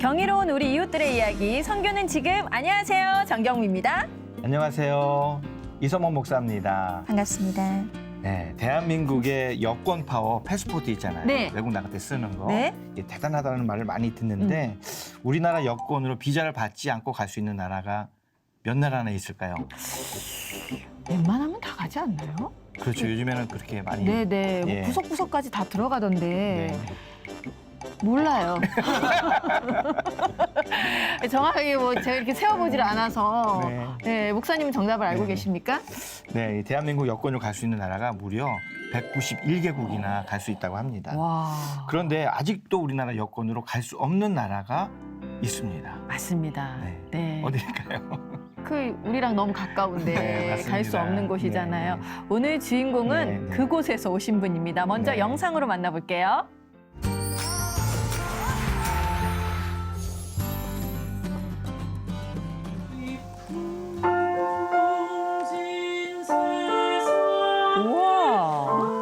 경이로운 우리 이웃들의 이야기, 선교는 지금. 안녕하세요, 정경미입니다. 안녕하세요. 이성원 목사입니다. 반갑습니다. 네, 대한민국의 여권 파워 패스포트 있잖아요. 네. 외국 나갈 때 쓰는 거. 네. 이게 대단하다는 말을 많이 듣는데 우리나라 여권으로 비자를 받지 않고 갈 수 있는 나라가 몇 나라나 있을까요? 웬만하면 다 가지 않나요? 그렇죠. 요즘에는 그렇게 많이. 네네. 예. 뭐 구석구석까지 다 들어가던데. 네. 몰라요. 정확하게 뭐 제가 이렇게 세워보질 않아서. 네. 네, 목사님은 정답을 알고 네. 계십니까? 네, 이 대한민국 여권으로 갈 수 있는 나라가 무려 191개국이나 갈 수 있다고 합니다. 와. 그런데 아직도 우리나라 여권으로 갈 수 없는 나라가 있습니다. 맞습니다. 네. 네. 어딜까요? 그 우리랑 너무 가까운데 네, 맞습니다. 갈 수 없는 곳이잖아요. 네. 오늘 주인공은 네, 네. 그곳에서 오신 분입니다. 먼저 네. 영상으로 만나볼게요. 우와.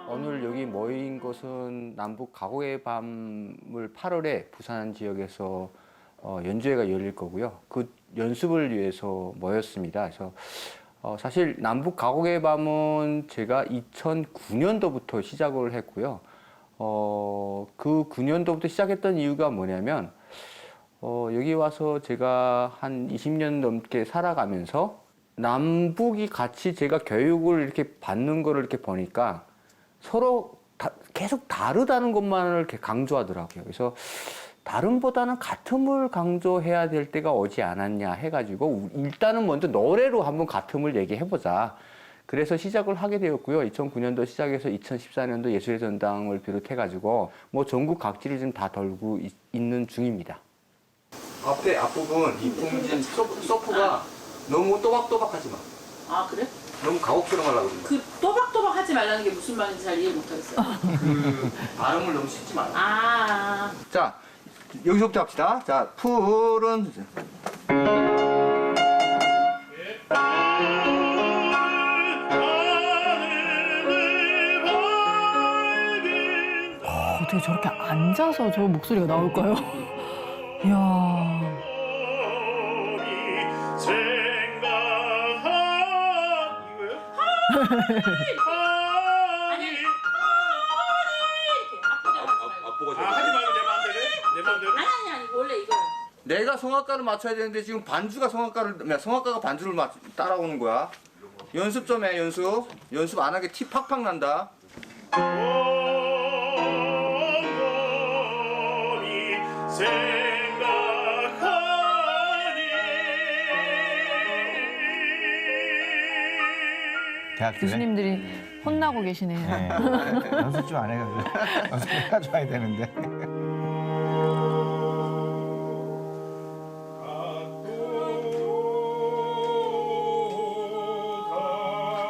오늘 여기 모인 곳은 남북 가곡의 밤을 8월에 부산 지역에서 연주회가 열릴 거고요. 그 연습을 위해서 모였습니다. 그래서 사실 남북 가곡의 밤은 제가 2009년도부터 시작을 했고요. 그 9년도부터 시작했던 이유가 뭐냐면 여기 와서 제가 한 20년 넘게 살아가면서 남북이 같이 제가 교육을 이렇게 받는 거를 이렇게 보니까 서로 계속 다르다는 것만을 이렇게 강조하더라고요. 그래서 다름보다는 같음을 강조해야 될 때가 오지 않았냐 해가지고 일단은 먼저 노래로 한번 같음을 얘기해보자. 그래서 시작을 하게 되었고요. 2009년도 시작해서 2014년도 예술의 전당을 비롯해가지고 뭐 전국 각지를 지금 다 돌고 있는 중입니다. 앞부분 이풍진 소프가 너무 또박또박하지 마. 아 그래? 너무 가곡처럼 하려고 그러는 그 또박또박 하지 말라는 게 무슨 말인지 잘 이해 못하겠어요. 그 발음을 너무 씻지 말라. 아, 자, 여기서부터 합시다. 자, 푸른 어떻게 저렇게 앉아서 저 목소리가 나올까요? 이야. 아니, 이렇게 앞으로 하지 말고. 하지 말고 내 마음대로 해? 내 마음대로? 아니 원래 이거야. 내가 성악가를 맞춰야 되는데 지금 반주가 성악가가 반주를 따라오는 거야. 연습 좀 해, 연습. 연습 안 하게 티 팍팍 난다. 대학교에. 교수님들이 혼나고 계시네요. 네. 연습 좀 안 해가지고 연습해줘야 되는데.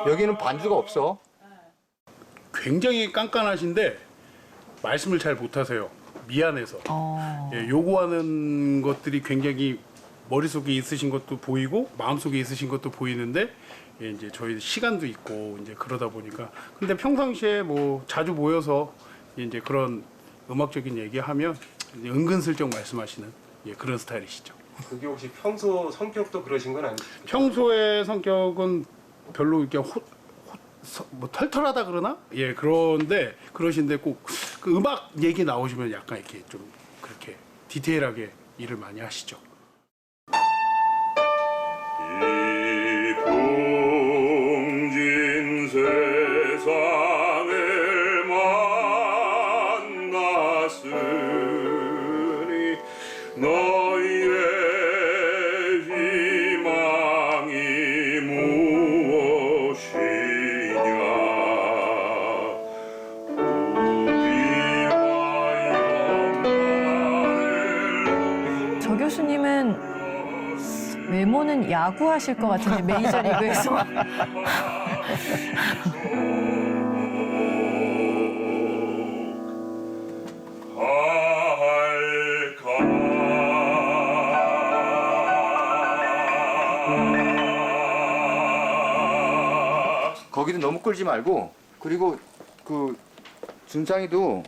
여기는 반주가 없어. 굉장히 깐깐하신데 말씀을 잘 못하세요. 미안해서. 어. 예, 요구하는 것들이 굉장히 머릿속에 있으신 것도 보이고 마음속에 있으신 것도 보이는데 예, 이제 저희 시간도 있고 이제 그러다 보니까 근데 평상시에 뭐 자주 모여서 이제 그런 음악적인 얘기하면 이제 은근슬쩍 말씀하시는 예, 그런 스타일이시죠. 그게 혹시 평소 성격도 그러신 건 아니죠? 평소의 성격은 별로 이렇게 뭐 털털하다 그러나? 예, 그런데 그러신데 꼭 그 음악 얘기 나오시면 약간 이렇게 좀 그렇게 디테일하게 일을 많이 하시죠. 이풍진 세상을 만났으니 너희의 희망이 무엇이냐 조 교수님은 외모는 야구하실 것 같은데 메이저리그에서. 거기도 너무 끌지 말고, 그리고 그 준상이도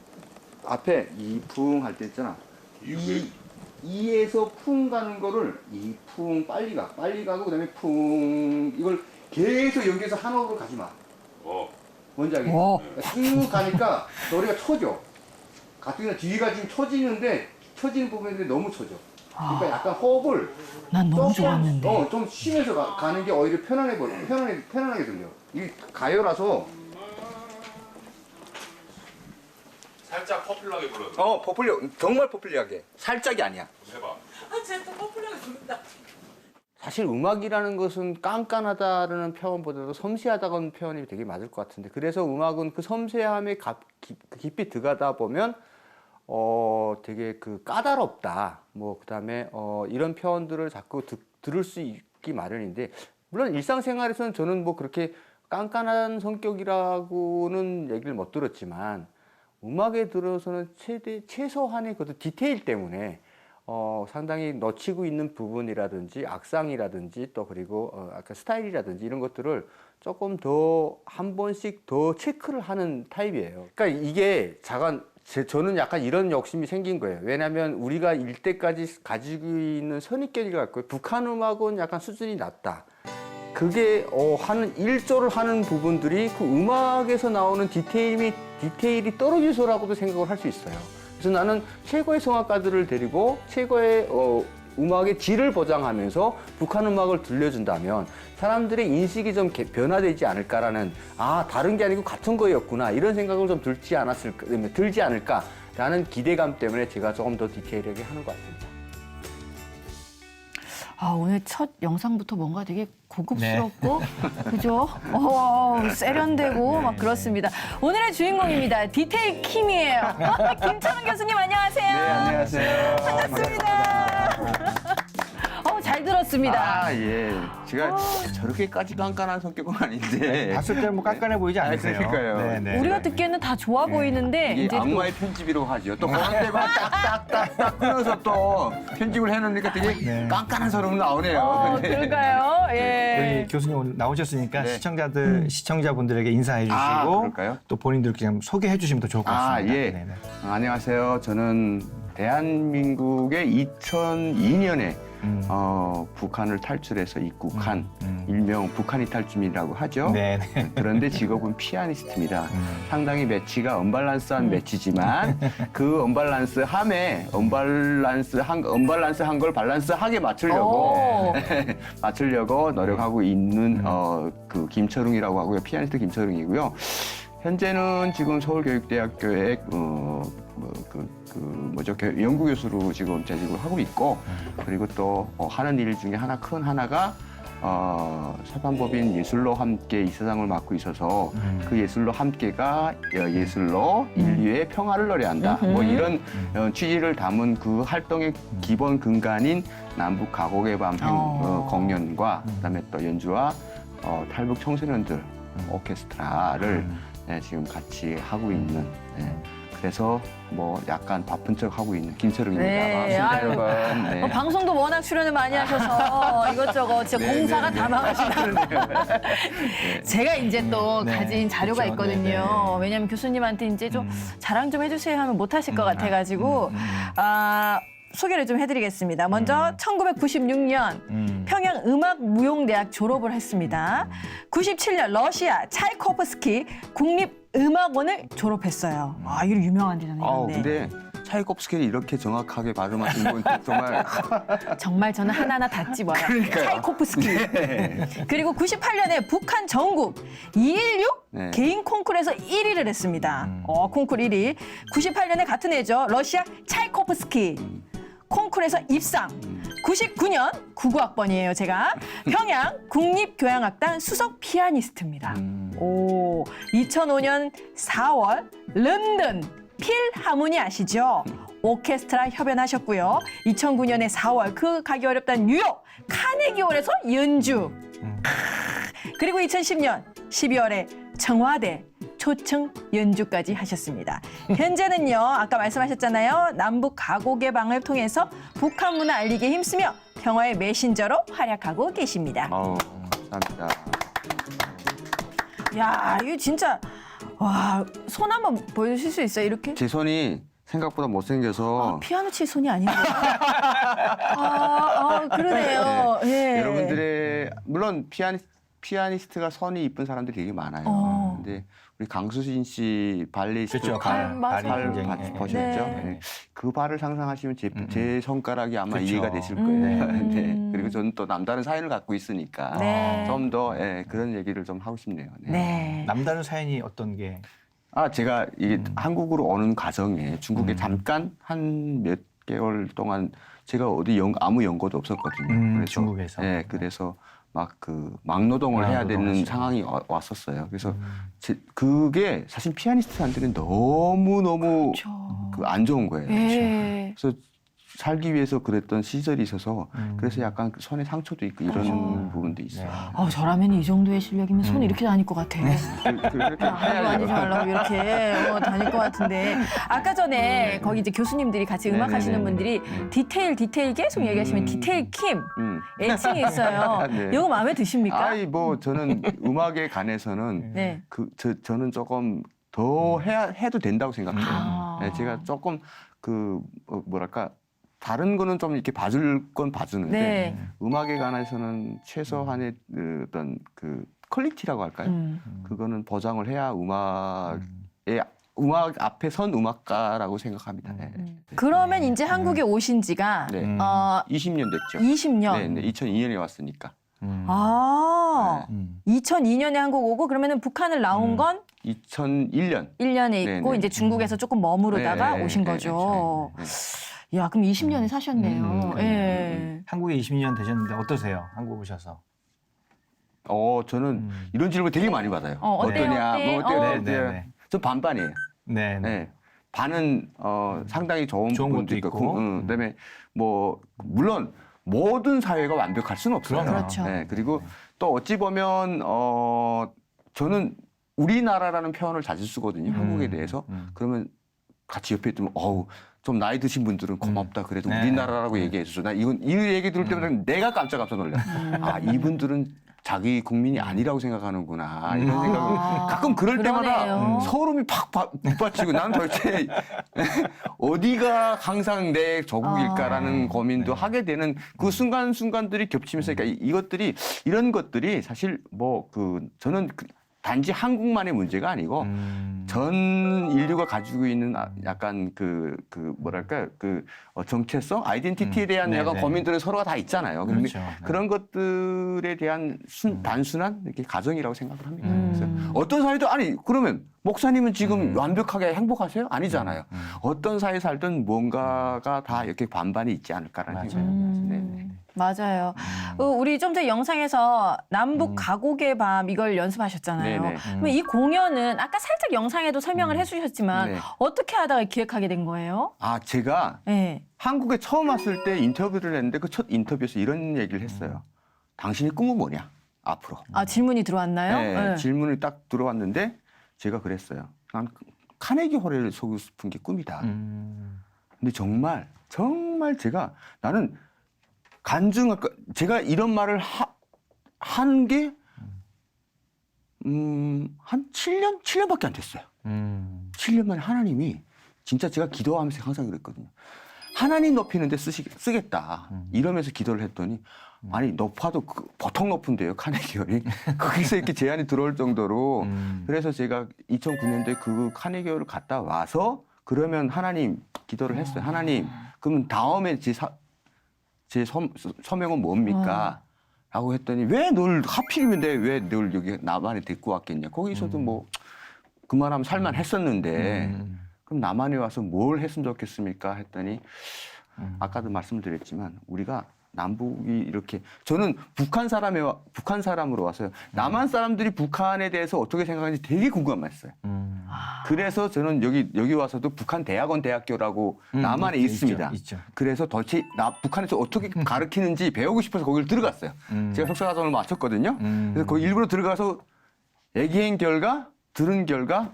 앞에 이풍 할 때 있잖아. 이에서 풍 가는 거를 이풍 빨리 가고 그다음에 풍 이걸 계속 연기해서 한 호흡으로 가지 마. 뭔지 알겠지? 쭉 가니까 노래가 쳐져. 가뜩이나 뒤가 지금 쳐지는 부분인데 너무 쳐져. 그러니까 약간 호흡을 난 너무 좋았는데. 좀 쉬면서 가는 게 오히려 편안하게 들려. 이 가요라서 살짝 퍼플하게 불러요. 정말 포퓰리하게. 살짝이 아니야. 해봐. 아, 쟤또 퍼플하게 부른다. 사실 음악이라는 것은 깐깐하다라는 표현보다도 섬세하다는 표현이 되게 맞을 것 같은데, 그래서 음악은 그 섬세함에 깊이 들어가다 보면 되게 그 까다롭다, 뭐 그다음에 이런 표현들을 자꾸 들을 수 있기 마련인데, 물론 일상생활에서는 저는 뭐 그렇게 깐깐한 성격이라고는 얘기를 못 들었지만, 음악에 들어서는 최소한의 그 디테일 때문에 상당히 놓치고 있는 부분이라든지 악상이라든지 또 그리고 아까 스타일이라든지 이런 것들을 조금 더 한 번씩 더 체크를 하는 타입이에요. 그러니까 이게 저는 약간 이런 욕심이 생긴 거예요. 왜냐하면 우리가 일대까지 가지고 있는 선입견이 갖고, 북한 음악은 약간 수준이 낮다. 그게 하는 일조를 하는 부분들이 그 음악에서 나오는 디테일이 떨어지서라고도 생각을 할 수 있어요. 그래서 나는 최고의 성악가들을 데리고 최고의 음악의 질을 보장하면서 북한 음악을 들려준다면 사람들의 인식이 좀 변화되지 않을까라는, 다른 게 아니고 같은 거였구나, 이런 생각을 좀 들지 않을까라는 기대감 때문에 제가 조금 더 디테일하게 하는 것 같습니다. 오늘 첫 영상부터 뭔가 되게 고급스럽고, 그죠? 세련되고 막 그렇습니다. 오늘의 주인공입니다. 디테일 킴이에요. 김철웅 교수님 안녕하세요. 네, 안녕하세요. 반갑습니다. 잘 들었습니다. 예. 제가 저렇게까지 깐깐한 성격은 아닌데. 봤을 때는 뭐 깐깐해 보이지 않으세요? 그러니까요. 네. 우리가 듣기에는 다 좋아 보이는데 이게 이제 또 악마의 편집이라고 하죠. 또 그런 데만 딱딱딱딱 끊어서 또 편집을 해놓으니까 되게 깐깐한 사람은 나오네요. 그럴까요? 우리 예. 교수님 오늘 나오셨으니까 네. 시청자분들에게 인사해 주시고 그럴까요? 또 본인들 그냥 소개해 주시면 더 좋을 것 같습니다. 예. 네네. 안녕하세요. 저는 대한민국의 2002년에 북한을 탈출해서 입국한 일명 북한 이탈주민이라고 하죠. 네네. 그런데 직업은 피아니스트입니다. 상당히 매치가 언밸런스한 매치지만 그 언밸런스한 걸 밸런스하게 맞추려고 노력하고 있는 그 김철웅이라고 하고요. 피아니스트 김철웅이고요. 현재는 지금 서울교육대학교에 연구 교수로 지금 재직을 하고 있고, 그리고 또 하는 일 중에 큰 하나가 사단법인 예술로 함께 이 세상을 맡고 있어서 그 예술로 함께가 예술로 인류의 평화를 노래한다. 뭐 이런 취지를 담은 그 활동의 기본 근간인 남북 가곡의 밤 공연과 그다음에 또 연주와 탈북 청소년들 오케스트라를 지금 같이 하고 있는. 그래서 뭐 약간 바쁜 척 하고 있는 김철웅입니다. 네, 반갑습니다, 여러분. 네. 방송도 워낙 출연을 많이 하셔서 이것저것 진짜 공사가 다 망하시다. 제가 이제 또 가진 자료가 그렇죠. 있거든요. 왜냐하면 교수님한테 이제 좀 자랑 좀 해주세요 하면 못하실 것 같아가지고 소개를 좀 해드리겠습니다. 먼저 1996년 평양 음악무용대학 졸업을 했습니다. 97년 러시아 차이코프스키 국립음악원을 졸업했어요. 이거 유명한 데잖아요. 근데 차이콥스키를 이렇게 정확하게 발음하신 분 정말 정말 저는 하나하나 다 집어요. 차이코프스키. 그리고 98년에 북한 전국 216 개인 콩쿠르에서 1위를 했습니다. 콩쿠르 1위. 98년에 같은 해죠. 러시아 차이코프스키 콩쿠르에서 입상. 99년 99학번이에요, 제가. 평양 국립교향악단 수석 피아니스트입니다. 2005년 4월 런던 필하모니 아시죠? 오케스트라 협연하셨고요. 2009년에 4월 그 가기 어렵다는 뉴욕 카네기홀에서 연주. 그리고 2010년 12월에 청와대 초청 연주까지 하셨습니다. 현재는요, 아까 말씀하셨잖아요. 남북 가곡 개방을 통해서 북한 문화 알리기에 힘쓰며 평화의 메신저로 활약하고 계십니다. 감사합니다. 야, 이거 진짜 와, 손 한번 보여주실 수 있어요? 이렇게? 제 손이 생각보다 못생겨서 피아노 칠 손이 아닌데. 그러네요. 예. 여러분들의 물론 피아니스트가 선이 이쁜 사람들이 되게 많아요. 근데 우리 강수진 씨 발리스트 그렇죠. 맞아요. 발이 굉장히, 발 보셨죠? 네. 네. 그 발을 상상하시면 제 손가락이 아마 그렇죠. 이해가 되실 거예요. 네. 그리고 저는 또 남다른 사연을 갖고 있으니까 네. 좀 더 그런 얘기를 좀 하고 싶네요. 네. 네. 남다른 사연이 어떤 게? 제가 이게 한국으로 오는 과정에 중국에 잠깐 한 몇 개월 동안 제가 어디 아무 연고도 없었거든요. 그래서, 중국에서. 네, 그래서 막노동을 해야 되는 막노동하시고. 상황이 왔었어요. 그래서 그게 사실 피아니스트한테는 너무 안 좋은 거예요. 예. 그래서 살기 위해서 그랬던 시절이 있어서 그래서 약간 손에 상처도 있고 이런 부분도 있어요. 저라면 이 정도의 실력이면 손 이렇게 다닐 것 같아요. 그렇게 많이 잘라고 이렇게 다닐 것 같은데 아까 전에 거기 이제 교수님들이 같이 음악 하시는 분들이 디테일 계속 얘기하시면 디테일 킴 애칭이 있어요. 네. 이거 마음에 드십니까? 저는 음악에 관해서는 네. 저는 조금 더 해도 된다고 생각해요. 네, 제가 조금 뭐랄까 다른 거는 좀 이렇게 봐줄 건 봐주는데 네. 음악에 관해서는 최소한의 어떤 퀄리티라고 할까요? 그거는 보장을 해야 음악 앞에 선 음악가라고 생각합니다. 네. 그러면 이제 한국에 오신 지가 네. 20년 됐죠. 20년. 네, 2002년에 왔으니까. 2002년에 한국 오고 그러면은 북한을 나온 건 2001년. 1년에 있고 네, 네. 이제 중국에서 조금 머무르다가 네, 오신 네, 거죠. 네, 야, 그럼 20년을 사셨네요. 예. 한국에 20년 되셨는데 어떠세요? 한국 오셔서? 저는 이런 질문 되게 많이 받아요. 어때요? 어떠냐? 어때? 뭐 어때요? 네, 어때요? 네. 전 반반이에요. 네. 네. 반은 상당히 좋은 부분도 것도 있고. 그다음에 뭐 물론 모든 사회가 완벽할 수는 없어요. 그렇죠. 네. 그리고 또 어찌 보면 저는 우리나라라는 표현을 자주 쓰거든요. 한국에 대해서. 그러면 같이 옆에 있으면 좀 나이 드신 분들은 고맙다. 그래도 네. 우리나라라고 얘기해 주죠. 나 이 얘기 들을 때마다 내가 깜짝 놀라. 이분들은 자기 국민이 아니라고 생각하는구나. 이런 생각을 가끔 그럴 때마다 그러네요. 서름이 팍 북받치고 난 도대체 어디가 항상 내 조국일까라는 고민도 하게 되는 그 순간순간들이 겹치면서 그러니까 이런 것들이 사실 저는 단지 한국만의 문제가 아니고 전 인류가 가지고 있는 약간 정체성, 아이덴티티에 대한 약간 네네. 고민들은 서로가 다 있잖아요. 그런데 그렇죠. 그런 것들에 대한 단순한 이렇게 가정이라고 생각을 합니다. 그래서 어떤 사회도 그러면 목사님은 지금 완벽하게 행복하세요? 아니잖아요. 어떤 사회 살든 뭔가가 다 이렇게 반반이 있지 않을까라는 생각이 듭니다. 맞아요. 우리 좀 전에 영상에서 남북 가곡의 밤 이걸 연습하셨잖아요. 네네. 그럼 이 공연은 아까 살짝 영상에도 설명을 해주셨지만 네. 어떻게 하다가 기획하게 된 거예요? 제가 네. 한국에 처음 왔을 때 인터뷰를 했는데 그 첫 인터뷰에서 이런 얘기를 했어요. 당신의 꿈은 뭐냐? 앞으로. 질문이 들어왔나요? 네, 질문이 딱 들어왔는데 제가 그랬어요. 난 카네기 홀을 서고 싶은 게 꿈이다. 근데 정말 나는 제가 이런 말을 한 게 한 7년밖에 안 됐어요. 7년 만에 하나님이 진짜 제가 기도하면서 항상 그랬거든요. 하나님 높이는데 쓰겠다. 이러면서 기도를 했더니 높아도 보통 높은데요, 카네기홀이. 거기서 이렇게 제안이 들어올 정도로. 그래서 제가 2009년도에 그 카네기홀을 갔다 와서 그러면 하나님 기도를 했어요. 하나님, 그러면 다음에 제 소명은 뭡니까? 라고 했더니 왜 널 하필이면 왜 널 여기 남한에 데리고 왔겠냐. 거기서도 그만하면 살만 했었는데 그럼 남한에 와서 뭘 했으면 좋겠습니까? 했더니 아까도 말씀드렸지만 우리가 남북이 이렇게 저는 북한 사람으로 와서요. 남한 사람들이 북한에 대해서 어떻게 생각하는지 되게 궁금했어요. 그래서 저는 여기 와서도 북한 대학원 대학교라고 남한에 있습니다. 있죠. 그래서 북한에서 어떻게 가르치는지 배우고 싶어서 거기를 들어갔어요. 제가 석사과정을 마쳤거든요. 그래서 거기 일부러 들어가서 얘기한 결과, 들은 결과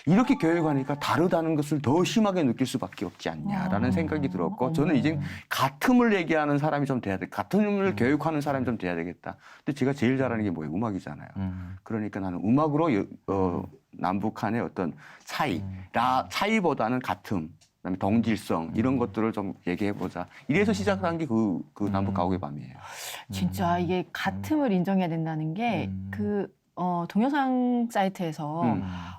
이렇게 교육하니까 다르다는 것을 더 심하게 느낄 수밖에 없지 않냐라는 생각이 들었고 저는 이제 같음을 얘기하는 사람이 좀 돼야 돼. 같음을 교육하는 사람이 좀 돼야 되겠다. 근데 제가 제일 잘하는 게 뭐예요? 음악이잖아요. 그러니까 나는 음악으로 남북한의 어떤 차이보다는 같음, 그다음에 동질성 이런 것들을 좀 얘기해보자. 이래서 시작한 게 그 남북 가옥의 밤이에요. 진짜 이게 같음을 인정해야 된다는 게 동영상 사이트에서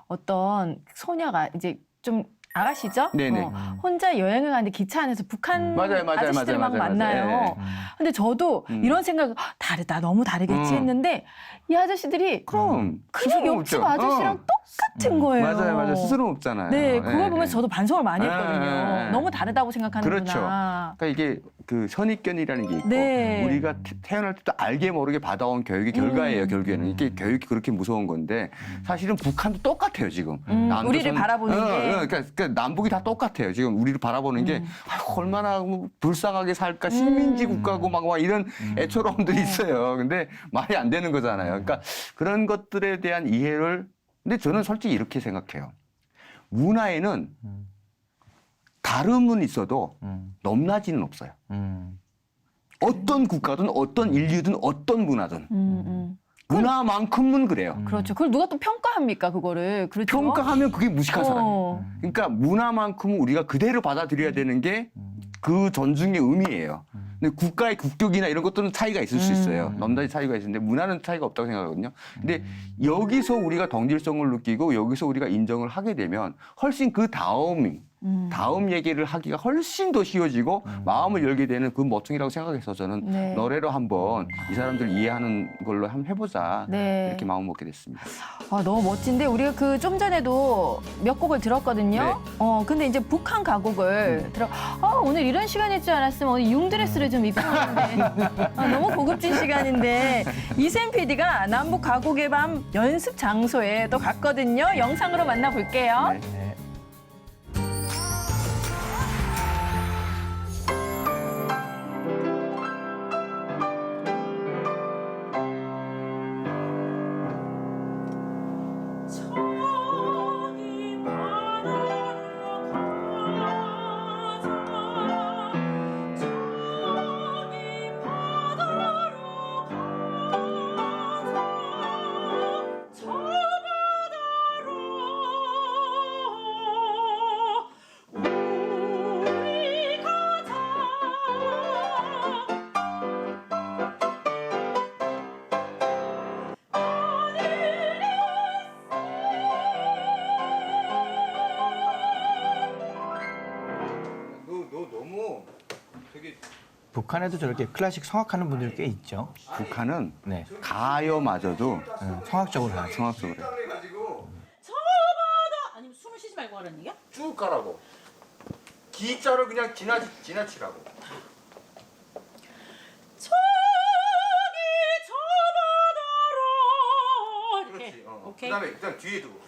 어떤 소녀가 이제 좀 아가씨죠? 네네. 혼자 여행을 가는데 기차 안에서 북한 아저씨들 막 만나요. 네. 근데 저도 이런 생각, 다르다, 너무 다르겠지 했는데 이 아저씨들이 그럼 그냥 옆집 아저씨랑 똑같은 거예요. 맞아요. 스스럼 없잖아요. 네, 그걸 보면서 저도 반성을 많이 했거든요. 네. 너무 다르다고 생각하는구나. 그렇죠. 그러니까 이게 그 선입견이라는 게 있고 네. 우리가 태어날 때도 알게 모르게 받아온 교육의 결과예요. 결국에는 이게 교육이 그렇게 무서운 건데 사실은 북한도 똑같아요 지금. 우리를 바라보는 게. 그러니까 남북이 다 똑같아요. 지금 우리를 바라보는 게 아이고, 얼마나 불쌍하게 살까 식민지 국가고 막 이런 애처로움들이 있어요. 근데 말이 안 되는 거잖아요. 그러니까 그런 것들에 대한 이해를 근데 저는 솔직히 이렇게 생각해요. 문화에는 다름은 있어도 넘나지는 없어요. 어떤 국가든 어떤 인류든 어떤 문화든 문화만큼은 그래요. 그렇죠. 그걸 누가 또 평가합니까, 그거를. 그렇죠. 평가하면 그게 무식한 사람이에요. 그러니까 문화만큼은 우리가 그대로 받아들여야 되는 게 그 존중의 의미예요. 근데 국가의 국격이나 이런 것들은 차이가 있을 수 있어요. 넘나지 차이가 있는데 문화는 차이가 없다고 생각하거든요. 근데 여기서 우리가 동질성을 느끼고 여기서 우리가 인정을 하게 되면 훨씬 그 다음 얘기를 하기가 훨씬 더 쉬워지고 마음을 열게 되는 그 모퉁이라고 생각해서 저는 네. 노래로 한번 이 사람들 이해하는 걸로 한번 해보자 네. 이렇게 마음 먹게 됐습니다. 아, 너무 멋진데 우리가 그 좀 전에도 몇 곡을 들었거든요. 네. 근데 이제 북한 가곡을 오늘 이런 시간일 줄 알았으면 오늘 융드레스를 좀 입고 왔는데 너무 고급진 시간인데 이샘 PD가 남북 가곡의 밤 연습 장소에 또 갔거든요. 영상으로 만나볼게요. 네. 저기 바다로 가자 저기 바다로 가자 저 바다로 우리 가자 너 너무 되게 북한에도 저렇게 클래식 성악하는 분들 꽤 있죠. 북한은 네. 가요마저도 성악적으로 하죠. 성악적으로 해요. 저 바다 아니면 숨을 쉬지 말고 하라는 얘기야? 쭉 가라고. 기자를 그냥 지나치라고. 저기 저 바다로 이렇게 오케이. 그다음에 일단 뒤에 두고.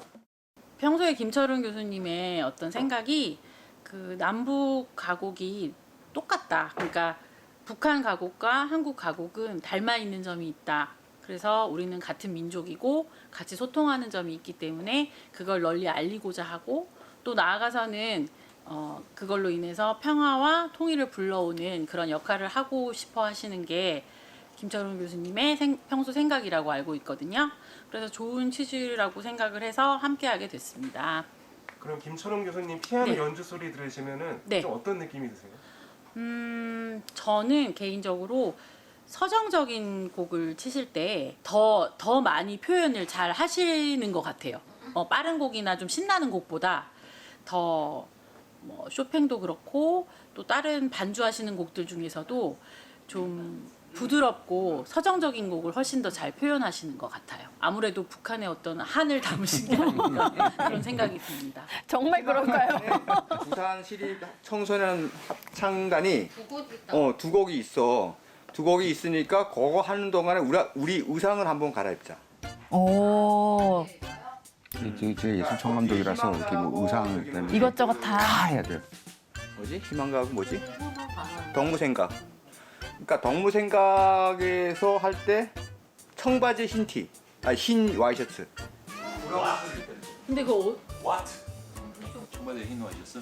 평소에 김철은 교수님의 어떤 생각이 그 남북 가곡이 똑같다. 그러니까 북한 가곡과 한국 가곡은 닮아 있는 점이 있다. 그래서 우리는 같은 민족이고 같이 소통하는 점이 있기 때문에 그걸 널리 알리고자 하고 또 나아가서는 그걸로 인해서 평화와 통일을 불러오는 그런 역할을 하고 싶어 하시는 게 김철은 교수님의 평소 생각이라고 알고 있거든요. 그래서 좋은 취지라고 생각을 해서 함께하게 됐습니다. 그럼 김철웅 교수님 피아노 네. 연주 소리 들으시면은 네. 좀 어떤 느낌이 드세요? 저는 개인적으로 서정적인 곡을 치실 때 더 많이 표현을 잘 하시는 것 같아요. 빠른 곡이나 좀 신나는 곡보다 더 뭐 쇼팽도 그렇고 또 다른 반주하시는 곡들 중에서도 좀 부드럽고 서정적인 곡을 훨씬 더 잘 표현하시는 것 같아요. 아무래도 북한의 어떤 한을 담으신 게 아닌가 그런 생각이 듭니다. 정말 그럴까요? 부산 시립 청소년 합창단이 두 곡이 있어. 두 곡이 있으니까 그거 하는 동안에 우리 의상을 한번 갈아입자. 오. 제가 예술청 감독이라서 이렇게 뭐 의상 때문에 이것저것 다 해야 돼요. 뭐지? 희망가하고 뭐지? 덕무생각. 그러니까 덕무생각에서 할 때 청바지 흰 티, 흰 와이셔츠. 근데 그거 정말 흰 와이셔츠.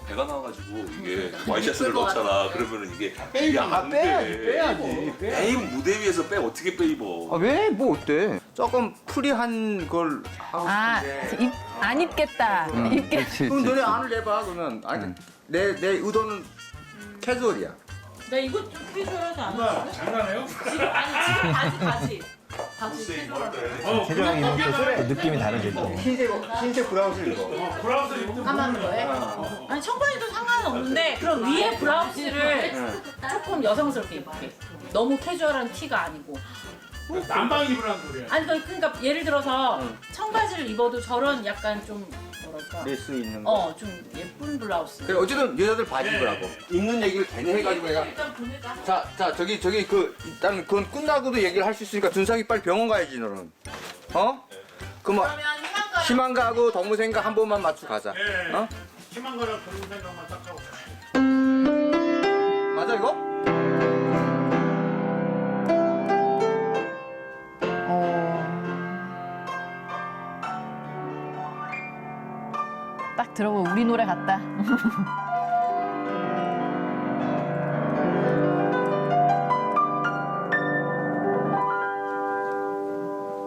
배가 나와가지고 이게 와이셔츠를 넣잖아. 그러면은 이게 안 돼. 빼야지. 에이 무대 위에서 빼 어떻게 빼 입어? 아, 왜? 뭐 어때? 조금 프리한 걸 하고 아, 싶은데. 안 입겠다. 입겠. 그럼 너네 안을 내봐 그러면. 아니, 내 의도는 캐주얼이야. 나 이거 좀 캐주얼하지 않아? 장난해요? 지금 아니 지금 바지 캐주얼하지. 최저랑 입으면 또 느낌이 다르지 또. 흰색 브라우스 입어. 브라우스 입고 까만 거에? 아니 청바지도 상관없는데 그럼 위에 브라우스를 조금 여성스럽게 입을게. 너무 캐주얼한 티가 아니고. 남방 입으라는 소리야. 아니 그러니까 예를 들어서 청바지를 입어도 저런 약간 좀 뭐랄까 낼수 있는 거. 좀 예쁜 블라우스. 그래 어쨌든 여자들 바지 입으라고. 입는 얘기를 괜히 해가지고 내가. 일단 보내자. 자 저기 그 일단 그건 끝나고도 얘기를 할 수 있으니까 준상이 빨리 병원 가야지 너는. 어? 그럼 그러면 희망가 희망가하고 덕무생각 한 번만 맞추고 가자. 예. 어? 희망가랑 그런 생각만 딱 하고. 맞아 이거? 딱 들어보면 우리 노래 같다.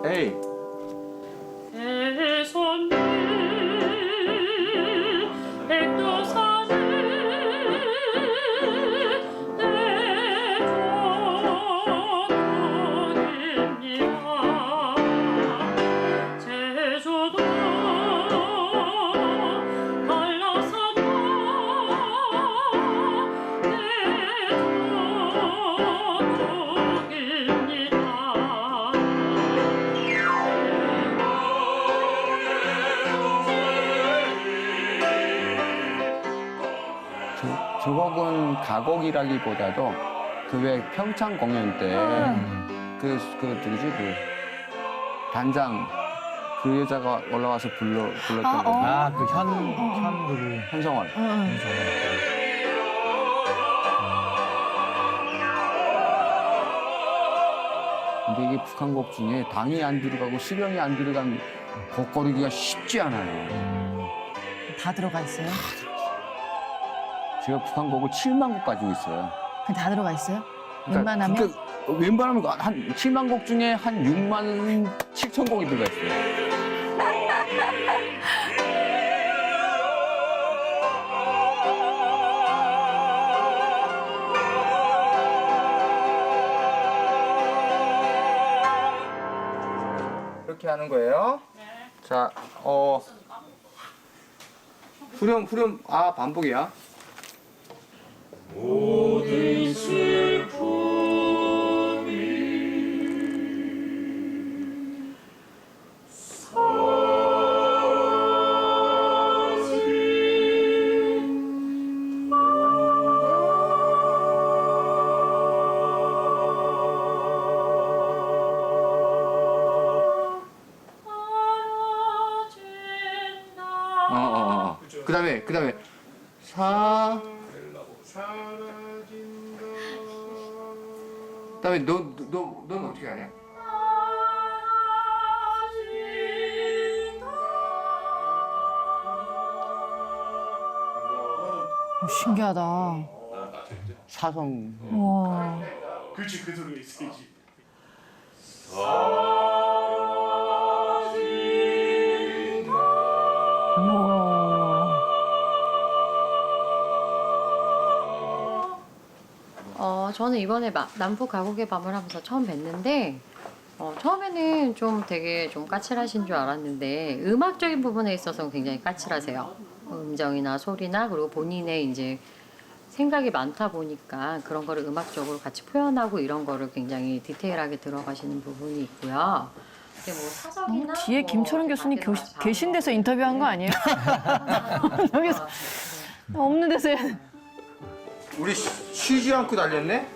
에이. 저 곡은 가곡이라기보다도 그 왜 평창 공연 때 그 누구지 그 단장 그 여자가 올라와서 불렀던 거. 아, 그 현 누구. 현성원. 근데 이게 북한 곡 중에 당이 안 들어가고 수령이 안 들어간 곡 고르기가 쉽지 않아요. 다 들어가 있어요? 제가 북한 곡을 7만 곡 가지고 있어요. 다 들어가 있어요? 그러니까 웬만하면? 웬만하면 한 7만 곡 중에 한 6만 7천 곡이 들어가 있어요. 이렇게 하는 거예요. 네. 자, 후렴, 반복이야. 모든 슬픔이 그다음에 그다음에 넌 어떻게 하냐? 신기하다. 사성. 와. 그렇지 그 소리가 있어야지. 저는 이번에 남북 가곡의 밤을 하면서 처음 뵀는데 처음에는 좀 되게 좀 까칠하신 줄 알았는데 음악적인 부분에 있어서는 굉장히 까칠하세요. 음정이나 소리나 그리고 본인의 이제 생각이 많다 보니까 그런 거를 음악적으로 같이 표현하고 이런 거를 굉장히 디테일하게 들어가시는 부분이 있고요. 근데 뭐 사석이나 뒤에 김철은 교수님 계신 데서 인터뷰한 거 아니에요? 여기서 없는 데서 우리 쉬지 않고 달렸네?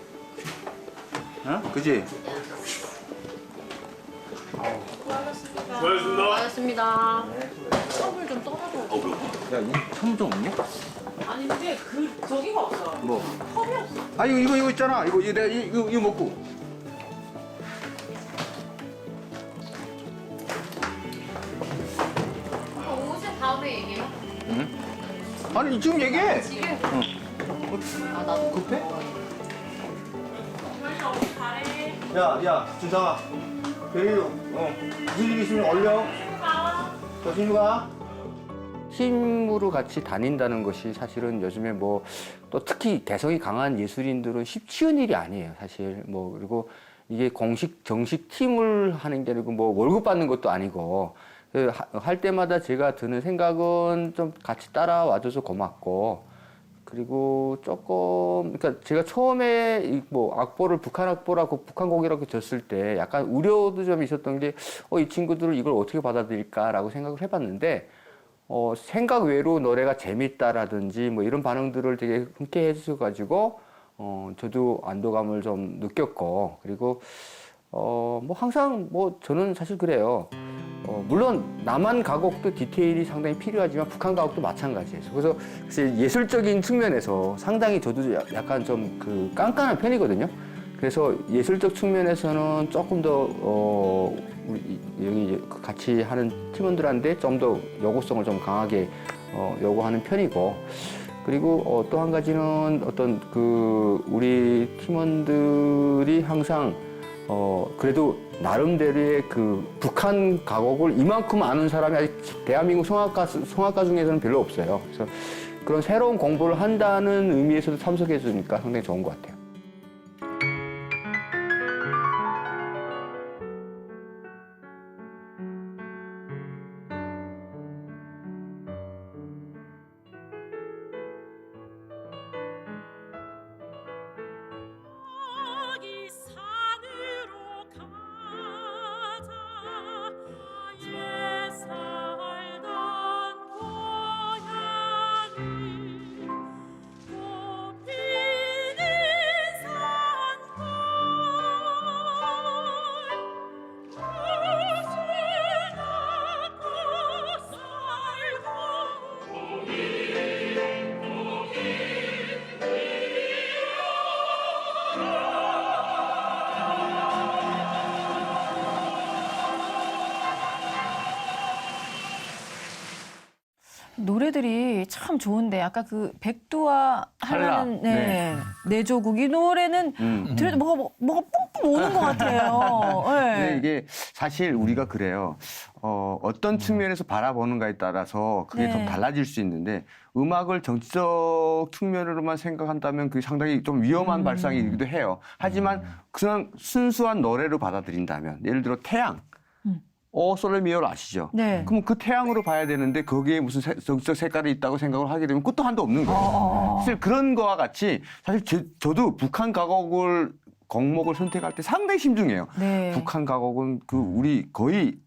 어? 그지? 수고하셨습니다. 고맙습니다. 컵을 좀 떨어져. 야, 이 첨좀 없냐? 아니 근데 저기가 없어. 뭐? 컵이 없어. 아, 이거 있잖아. 이거 먹고. 오신 다음에 얘기해요. 아니, 지금 얘기해. 지금? 아, 나도 급해? 잘해. 야, 준상아. 그래도 무슨 일 있으면 얼려. 조심히 가. 팀으로 같이 다닌다는 것이 사실은 요즘에 뭐 또 특히 개성이 강한 예술인들은 쉬운 일이 아니에요, 사실. 뭐 그리고 이게 정식 팀을 하는 게 아니고 뭐 월급 받는 것도 아니고 할 때마다 제가 드는 생각은 좀 같이 따라와줘서 고맙고 그리고 조금 그러니까 제가 처음에 뭐 악보를 북한 악보라고 북한 곡이라고 줬을 때 약간 우려도 좀 있었던 게 이 친구들은 이걸 어떻게 받아들일까라고 생각을 해봤는데 생각 외로 노래가 재밌다라든지 뭐 이런 반응들을 되게 흔쾌히 해주셔가지고 저도 안도감을 좀 느꼈고 그리고 뭐 항상 뭐 저는 사실 그래요. 물론 남한 가곡도 디테일이 상당히 필요하지만 북한 가곡도 마찬가지예요. 그래서 예술적인 측면에서 상당히 저도 약간 좀 그 깐깐한 편이거든요. 그래서 예술적 측면에서는 조금 더 우리 여기 같이 하는 팀원들한테 좀 더 요구성을 좀 강하게 요구하는 편이고 그리고 또 한 가지는 어떤 그 우리 팀원들이 항상 그래도 나름대로의 그 북한 가곡을 이만큼 아는 사람이 아직 대한민국 성악가 중에서는 별로 없어요. 그래서 그런 새로운 공부를 한다는 의미에서도 참석해 주니까 상당히 좋은 것 같아요. 노래들이 참 좋은데 아까 그 백두와 한라는 네. 내조국 이 노래는 들어도 뭐가 뿜뿜 오는 것 같아요. 근데 네. 이게 사실 우리가 그래요. 어떤 측면에서 바라보는가에 따라서 그게 네. 좀 달라질 수 있는데 음악을 정치적 측면으로만 생각한다면 그게 상당히 좀 위험한 발상이기도 해요. 하지만 그냥 순수한 노래로 받아들인다면 예를 들어 태양. 솔레미오를 아시죠? 네. 그럼 그 태양으로 봐야 되는데 거기에 무슨 정치적 색깔이 있다고 생각을 하게 되면 끝도 한도 없는 거예요. 사실 그런 거와 같이 사실 저도 북한 가곡을 곡목을 선택할 때 상당히 신중해요. 네. 북한 가곡은 그 우리 거의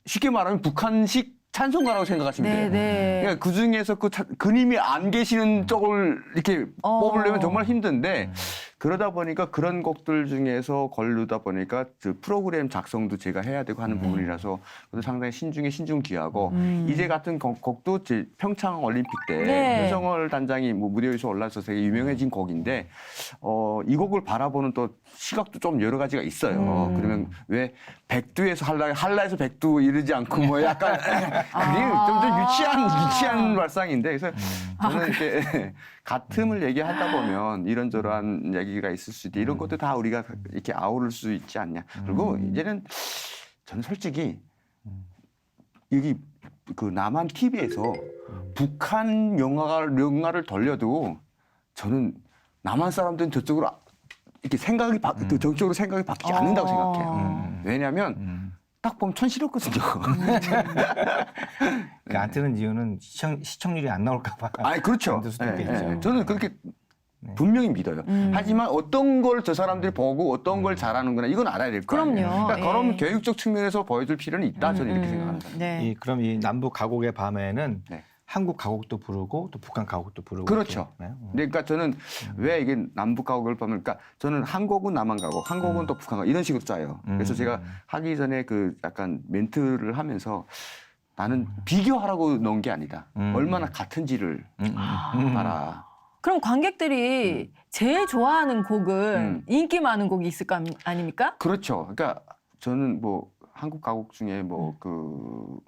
쉽게 말하면 북한식 찬송가라고 생각하시면 돼요. 네. 그러니까 그 중에서 그님이 안 계시는 쪽을 이렇게 뽑으려면 정말 힘든데 그러다 보니까 그런 곡들 중에서 걸르다 보니까 그 프로그램 작성도 제가 해야 되고 하는 부분이라서 그것도 상당히 신중하고 이제 같은 곡도 제 평창 올림픽 때 네. 현성월 단장이 뭐 무대 위에서 올라서 되게 유명해진 곡인데 이 곡을 바라보는 또 시각도 좀 여러 가지가 있어요. 그러면 왜 백두에서 한라에서 백두 이르지 않고 뭐 약간 그게 좀 유치한 발상인데 그래서 저는 이렇게 같음을 얘기하다 보면 이런저런 얘기가 있을 수 있대. 이런 것도 다 우리가 이렇게 아우를 수 있지 않냐. 그리고 이제는 저는 솔직히 여기 그 남한 TV에서 북한 영화를 돌려도 저는 남한 사람들은 저쪽으로 이렇게 저쪽으로 생각이 바뀌지 않는다고 생각해요. 왜냐하면 딱 보면 촌스럽거든요. 안 뜨는 이유는 시청률이 안 나올까봐. 그렇죠. 안 뜰 수도 있겠죠. 저는 그렇게 분명히 믿어요. 하지만 어떤 걸 저 사람들이 보고 어떤 걸 잘하는구나 이건 알아야 될 거 아니에요. 그럼요. 그러니까 그런 교육적 측면에서 보여줄 필요는 있다. 저는 이렇게 생각합니다. 네. 그럼 이 남북 가곡의 밤에는 네. 한국 가곡도 부르고 또 북한 가곡도 부르고. 그렇죠. 그렇게 했나요? 그러니까 저는 왜 이게 남북 가곡을 보면, 그러니까 저는 한 곡은 남한 가곡, 한 곡은 또 북한 가곡 이런 식으로 짜요. 그래서 제가 하기 전에 그 약간 멘트를 하면서 나는 비교하라고 넣은 게 아니다. 얼마나 같은지를 봐라. 그럼 관객들이 제일 좋아하는 곡은 인기 많은 곡이 있을 거 아닙니까? 그렇죠. 그러니까 저는 뭐 한국 가곡 중에 뭐 그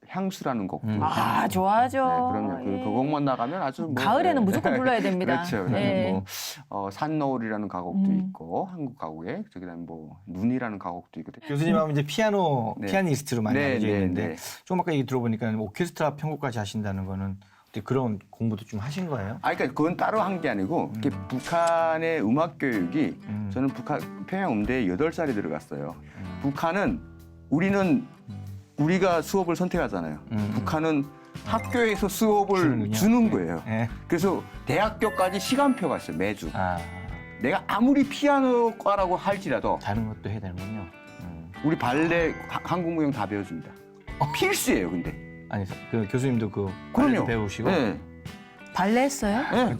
향수라는 곡도 아, 좋아하죠. 네, 그럼요. 예. 그 곡만 나가면 아주 뭐, 가을에는 네. 무조건 불러야 됩니다. 그렇죠. 그다음에 예. 뭐 산노을이라는 가곡도 있고 한국 가곡에 그다음에 뭐 눈이라는 가곡도 있고. 교수님하면 이제 네. 피아니스트로 많이 네, 알려져 네, 있는데 네. 조금 아까 얘기 들어보니까 오케스트라 편곡까지 하신다는 거는 어떻게 그런 공부도 좀 하신 거예요? 아, 그러니까 그건 따로 한 게 아니고 이게 북한의 음악 교육이 저는 북한 평양 음대에 8살이 들어갔어요. 북한은 우리가 수업을 선택하잖아요. 북한은 학교에서 수업을 주는군요. 주는 거예요. 네. 그래서 대학교까지 시간표가 있어요, 매주. 아, 내가 아무리 피아노과라고 할지라도 다른 것도 해야 되는군요. 우리 발레, 한국무용 다 배워줍니다. 필수예요, 근데. 아니 그 교수님도 그 그럼요. 발레도 배우시고. 네. 발레 했어요? 네.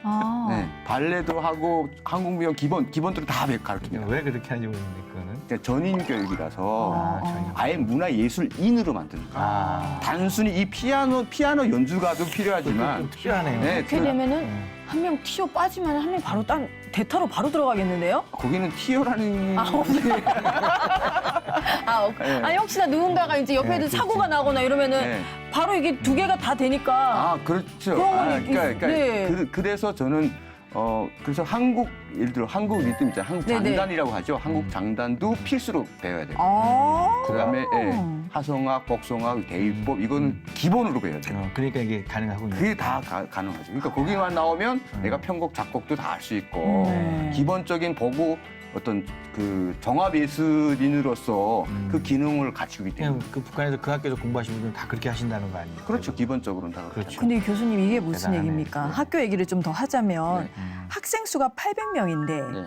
아. 네. 발레도 하고 한국무용 기본들을 다 가르칩니다. 왜 그렇게 하는지 모르겠는데 그거는. 그러니까 전인 교육이라서 전혀. 아예 문화예술인으로 만드는 거예요. 아, 단순히 이 피아노 연주가도 필요하지만 좀 특별하네요. 네, 그렇게 되면은 한 명 튀어 빠지면 한 명 바로 딴 대타로 바로 들어가겠는데요? 거기는 티어라는 아니 혹시나 누군가가 이제 옆에도 그렇지. 사고가 나거나 이러면은 네. 바로 이게 두 개가 다 되니까. 아 그렇죠. 그런 건 그러니까 네. 그래서 저는 그래서 예를 들어 한국 리듬 있잖아요. 한국 네네. 장단이라고 하죠. 한국 장단도 필수로 배워야 돼요. 아. 그다음에 하성악, 복성악, 대위법 이거는 기본으로 배워야 돼요. 그러니까 이게 가능하군요. 그게 다 가능하죠. 그러니까 거기만 나오면 내가 편곡, 작곡도 다 할 수 있고 기본적인 보고 어떤 그 종합 예술인으로서 그 기능을 갖추기 그냥 때문에. 그 북한에서 그 학교에서 공부하신 분들은 다 그렇게 하신다는 거 아니에요? 그렇죠. 기본적으로는 다 그렇죠. 근데 교수님 이게 무슨 대단하네. 얘기입니까? 학교 얘기를 좀 더 하자면 학생 수가 800명인데 네.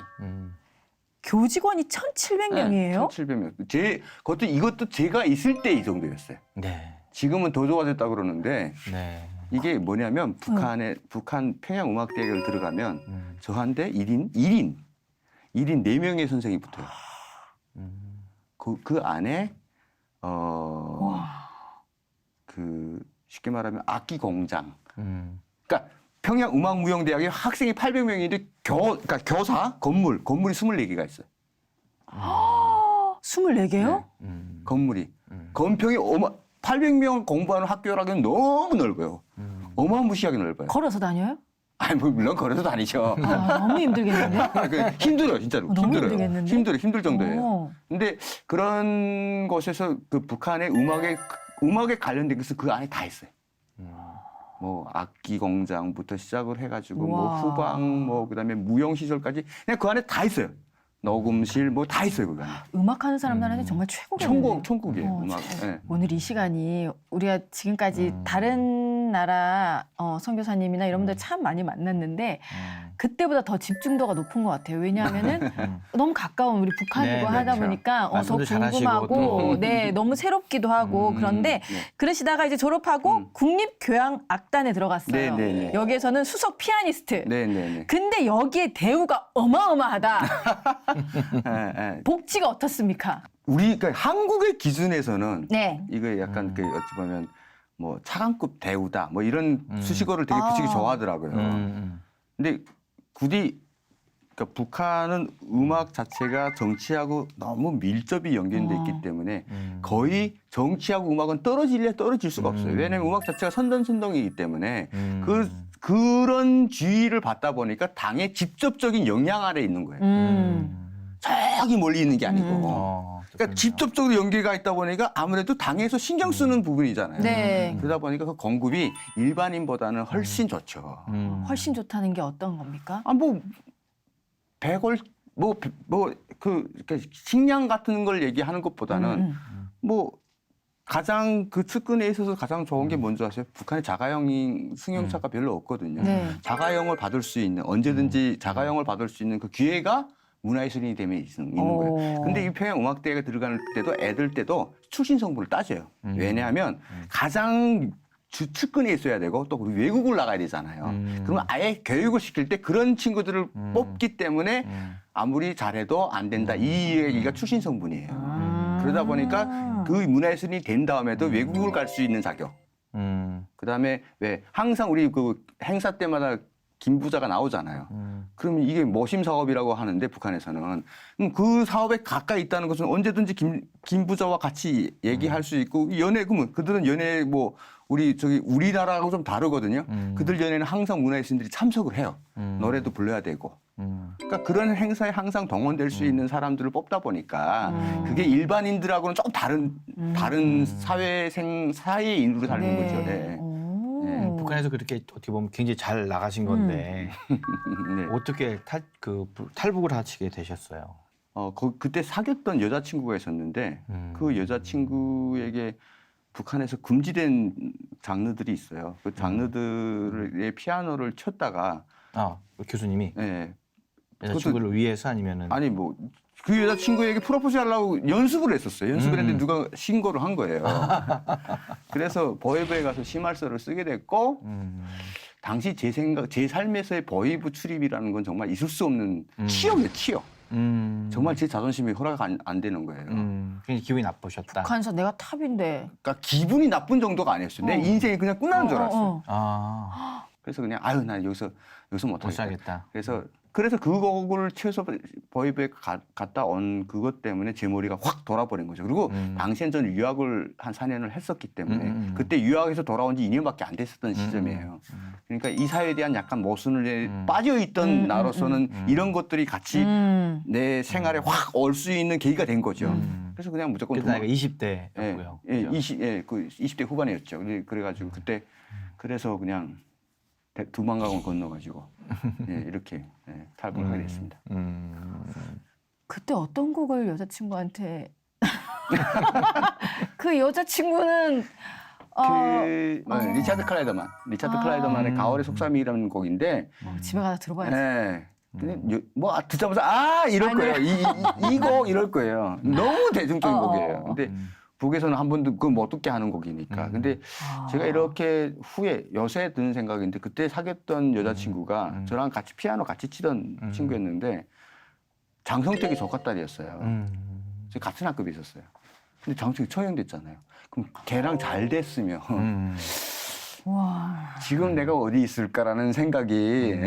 교직원이 1,700명이에요? 1,700명. 이것도 제가 있을 때 이 정도였어요. 네. 지금은 더 좋아졌다 그러는데 네. 이게 뭐냐면 북한 평양음악대학을 들어가면 저한테 1인 4명의 선생이 붙어요. 그 안에 그 쉽게 말하면 악기 공장. 그러니까 평양음악무용대학에 학생이 800명인데 그러니까 교사 건물이 24개가 있어요. 24개요? 건물이 건평이 800명 공부하는 학교라기엔 너무 넓어요. 어마무시하게 넓어요. 걸어서 다녀요? 아니 뭐 물론 걸어서 다니죠. 아, 너무 힘들겠는데? 힘들어요, 진짜로. 너무 힘들어요. 힘들겠는데? 힘들 정도예요. 어. 근데 그런 곳에서 그 북한의 음악에 관련된 것은 그 안에 다 있어요. 뭐 악기 공장부터 시작을 해가지고 뭐 우와. 후방 뭐 그다음에 무용 시설까지 그냥 그 안에 다 있어요. 녹음실 뭐 다 있어요 그 안에. 음악하는 사람들한테 정말 최고겠네요. 천국이에요. 음악. 최고. 네. 오늘 이 시간이 우리가 지금까지 다른 나라 선교사님이나 이런 분들 참 많이 만났는데 그때보다 더 집중도가 높은 것 같아요. 왜냐하면은 너무 가까운 우리 북한이고 네, 하다 그렇죠. 보니까 더 말씀도 잘하시고 궁금하고 또. 네 너무 새롭기도 하고 그런데 그러시다가 이제 졸업하고 국립교향악단에 들어갔어요. 네, 네, 네. 여기에서는 수석 피아니스트. 네네네. 근데 여기에 대우가 어마어마하다. 네. 복지가 어떻습니까? 우리 그러니까 한국의 기준에서는 네. 이거 약간 그 어찌 보면 뭐 차관급 대우다 뭐 이런 수식어를 되게 붙이기 좋아하더라고요. 근데 굳이 그러니까 북한은 음악 자체가 정치하고 너무 밀접히 연결돼 있기 때문에 거의 정치하고 음악은 떨어질 수가 없어요. 왜냐하면 음악 자체가 선전선동이기 때문에 그런 주의를 받다 보니까 당의 직접적인 영향 아래 있는 거예요. 저기 멀리 있는 게 아니고. 그러니까 직접적으로 연계가 있다 보니까 아무래도 당에서 신경 쓰는 부분이잖아요. 네. 그러다 보니까 그 공급이 일반인보다는 훨씬 좋죠. 훨씬 좋다는 게 어떤 겁니까? 뭐 백월 그러니까 식량 같은 걸 얘기하는 것보다는 뭐 가장 그 측근에 있어서 가장 좋은 게 뭔지 아세요? 북한에 자가용 승용차가 별로 없거든요. 네. 자가용을 받을 수 있는 언제든지 자가용을 받을 수 있는 그 기회가 문화예술인이 되면 있는 거예요. 근데 이 평양음악대에 들어갈 때도 애들 때도 출신 성분을 따져요. 왜냐하면 가장 주축근에 있어야 되고 또 외국을 나가야 되잖아요. 그러면 아예 교육을 시킬 때 그런 친구들을 뽑기 때문에 아무리 잘해도 안 된다. 이 얘기가 출신 성분이에요. 그러다 보니까 그 문화예술인이 된 다음에도 외국을 갈 수 있는 자격. 그다음에 왜 항상 우리 그 행사 때마다 김부자가 나오잖아요. 그러면 이게 머심 사업이라고 하는데 북한에서는 그 사업에 가까이 있다는 것은 언제든지 김부자와 같이 얘기할 수 있고 연예 그러면 그들은 연예 뭐 우리나라하고 좀 다르거든요. 그들 연예는 항상 문화예술인들이 참석을 해요. 노래도 불러야 되고. 그러니까 그런 행사에 항상 동원될 수 있는 사람들을 뽑다 보니까 그게 일반인들하고는 좀 다른 사회의 인으로 사는 거죠. 네. 북한에서 그렇게 어떻게 보면 굉장히 잘 나가신 건데 네. 어떻게 탈북을 하시게 되셨어요? 그때 사귀었던 여자친구가 있었는데 그 여자친구에게 북한에서 금지된 장르들이 있어요. 그 장르들의 피아노를 쳤다가 교수님이 네. 여자친구를 위해서 아니면은 아니 뭐 그 여자친구에게 프로포즈 하려고 연습을 했었어요. 연습을 했는데 누가 신고를 한 거예요. 그래서 버이브에 가서 심할서를 쓰게 됐고 당시 제 삶에서의 버이브 출입이라는 건 정말 있을 수 없는 치욕이에요. 치욕. 정말 제 자존심이 허락 안 되는 거예요. 굉장히 기분이 나쁘셨다. 북한에서 내가 탑인데. 그러니까 기분이 나쁜 정도가 아니었어요. 내 인생이 그냥 끝나는 줄 알았어요. 그래서 그냥 난 여기서 못 하겠다. 그래서 그 곡을 최소 버이브에 갔다 온 그것 때문에 제 머리가 확 돌아버린 거죠. 그리고 당시엔 저는 유학을 한 4년을 했었기 때문에 그때 유학에서 돌아온 지 2년밖에 안 됐었던 시점이에요. 그러니까 이 사회에 대한 약간 모순에 빠져있던 나로서는 이런 것들이 같이 내 생활에 확 올 수 있는 계기가 된 거죠. 그래서 그냥 무조건 그때 나이가 20대였고요. 그 20대 후반이었죠. 그래가지고 그때 그래서 그냥 두만강을 건너가지고 이렇게 탈북을 하게 됐습니다. 그때 어떤 곡을 여자친구한테 그 여자친구는 리차드 클라이더만의 가을의 속삼이라는 곡인데 집에 가서 들어봐야지. 네. 근데 뭐 듣자마자 이럴 거예요. 이 곡 이럴 거예요. 너무 대중적인 곡이에요. 근데 북에서는 한 번도 그걸 못 듣게 하는 곡이니까. 근데 제가 이렇게 후에 여세 드는 생각인데 그때 사귀었던 여자친구가 저랑 같이 피아노 같이 치던 친구였는데 장성택이 조카딸이었어요. 제가 같은 학급에 있었어요. 근데 장성택이 처형됐잖아요. 그럼 걔랑 잘 됐으면 지금 내가 어디 있을까라는 생각이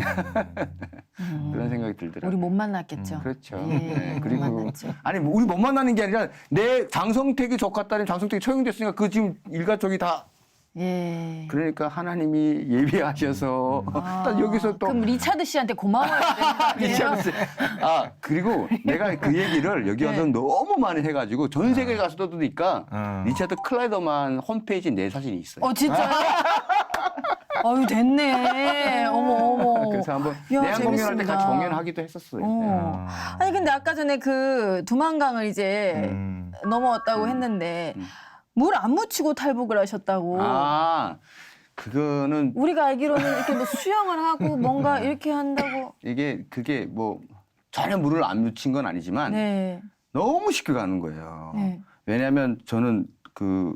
그런 생각이 들더라고요. 우리 못 만났겠죠. 그렇죠. 못 그리고 만났죠. 아니 우리 못 만나는 게 아니라 내 장성택이 조카딸이 장성택이 처형됐으니까 그 지금 일가족이 다 그러니까 하나님이 예비하셔서 딱 여기서 또 그럼 리차드 씨한테 고마워야 되는 리차드 씨. 그리고 내가 그 얘기를 여기 와서 너무 많이 해가지고 전 세계 가서 떠드니까 리차드 클라이더만 홈페이지에 내 사진이 있어요. 진짜요? 아유 됐네. 어머. 그래서 한번 내한 공연할 때 같이 공연하기도 했었어요. 아니 근데 아까 전에 그 두만강을 이제 넘어왔다고 했는데 물 안 묻히고 탈북을 하셨다고. 그거는 우리가 알기로는 이렇게 뭐 수영을 하고 뭔가 이렇게 한다고. 그게 뭐 전혀 물을 안 묻힌 건 아니지만 너무 쉽게 가는 거예요. 왜냐하면 저는 그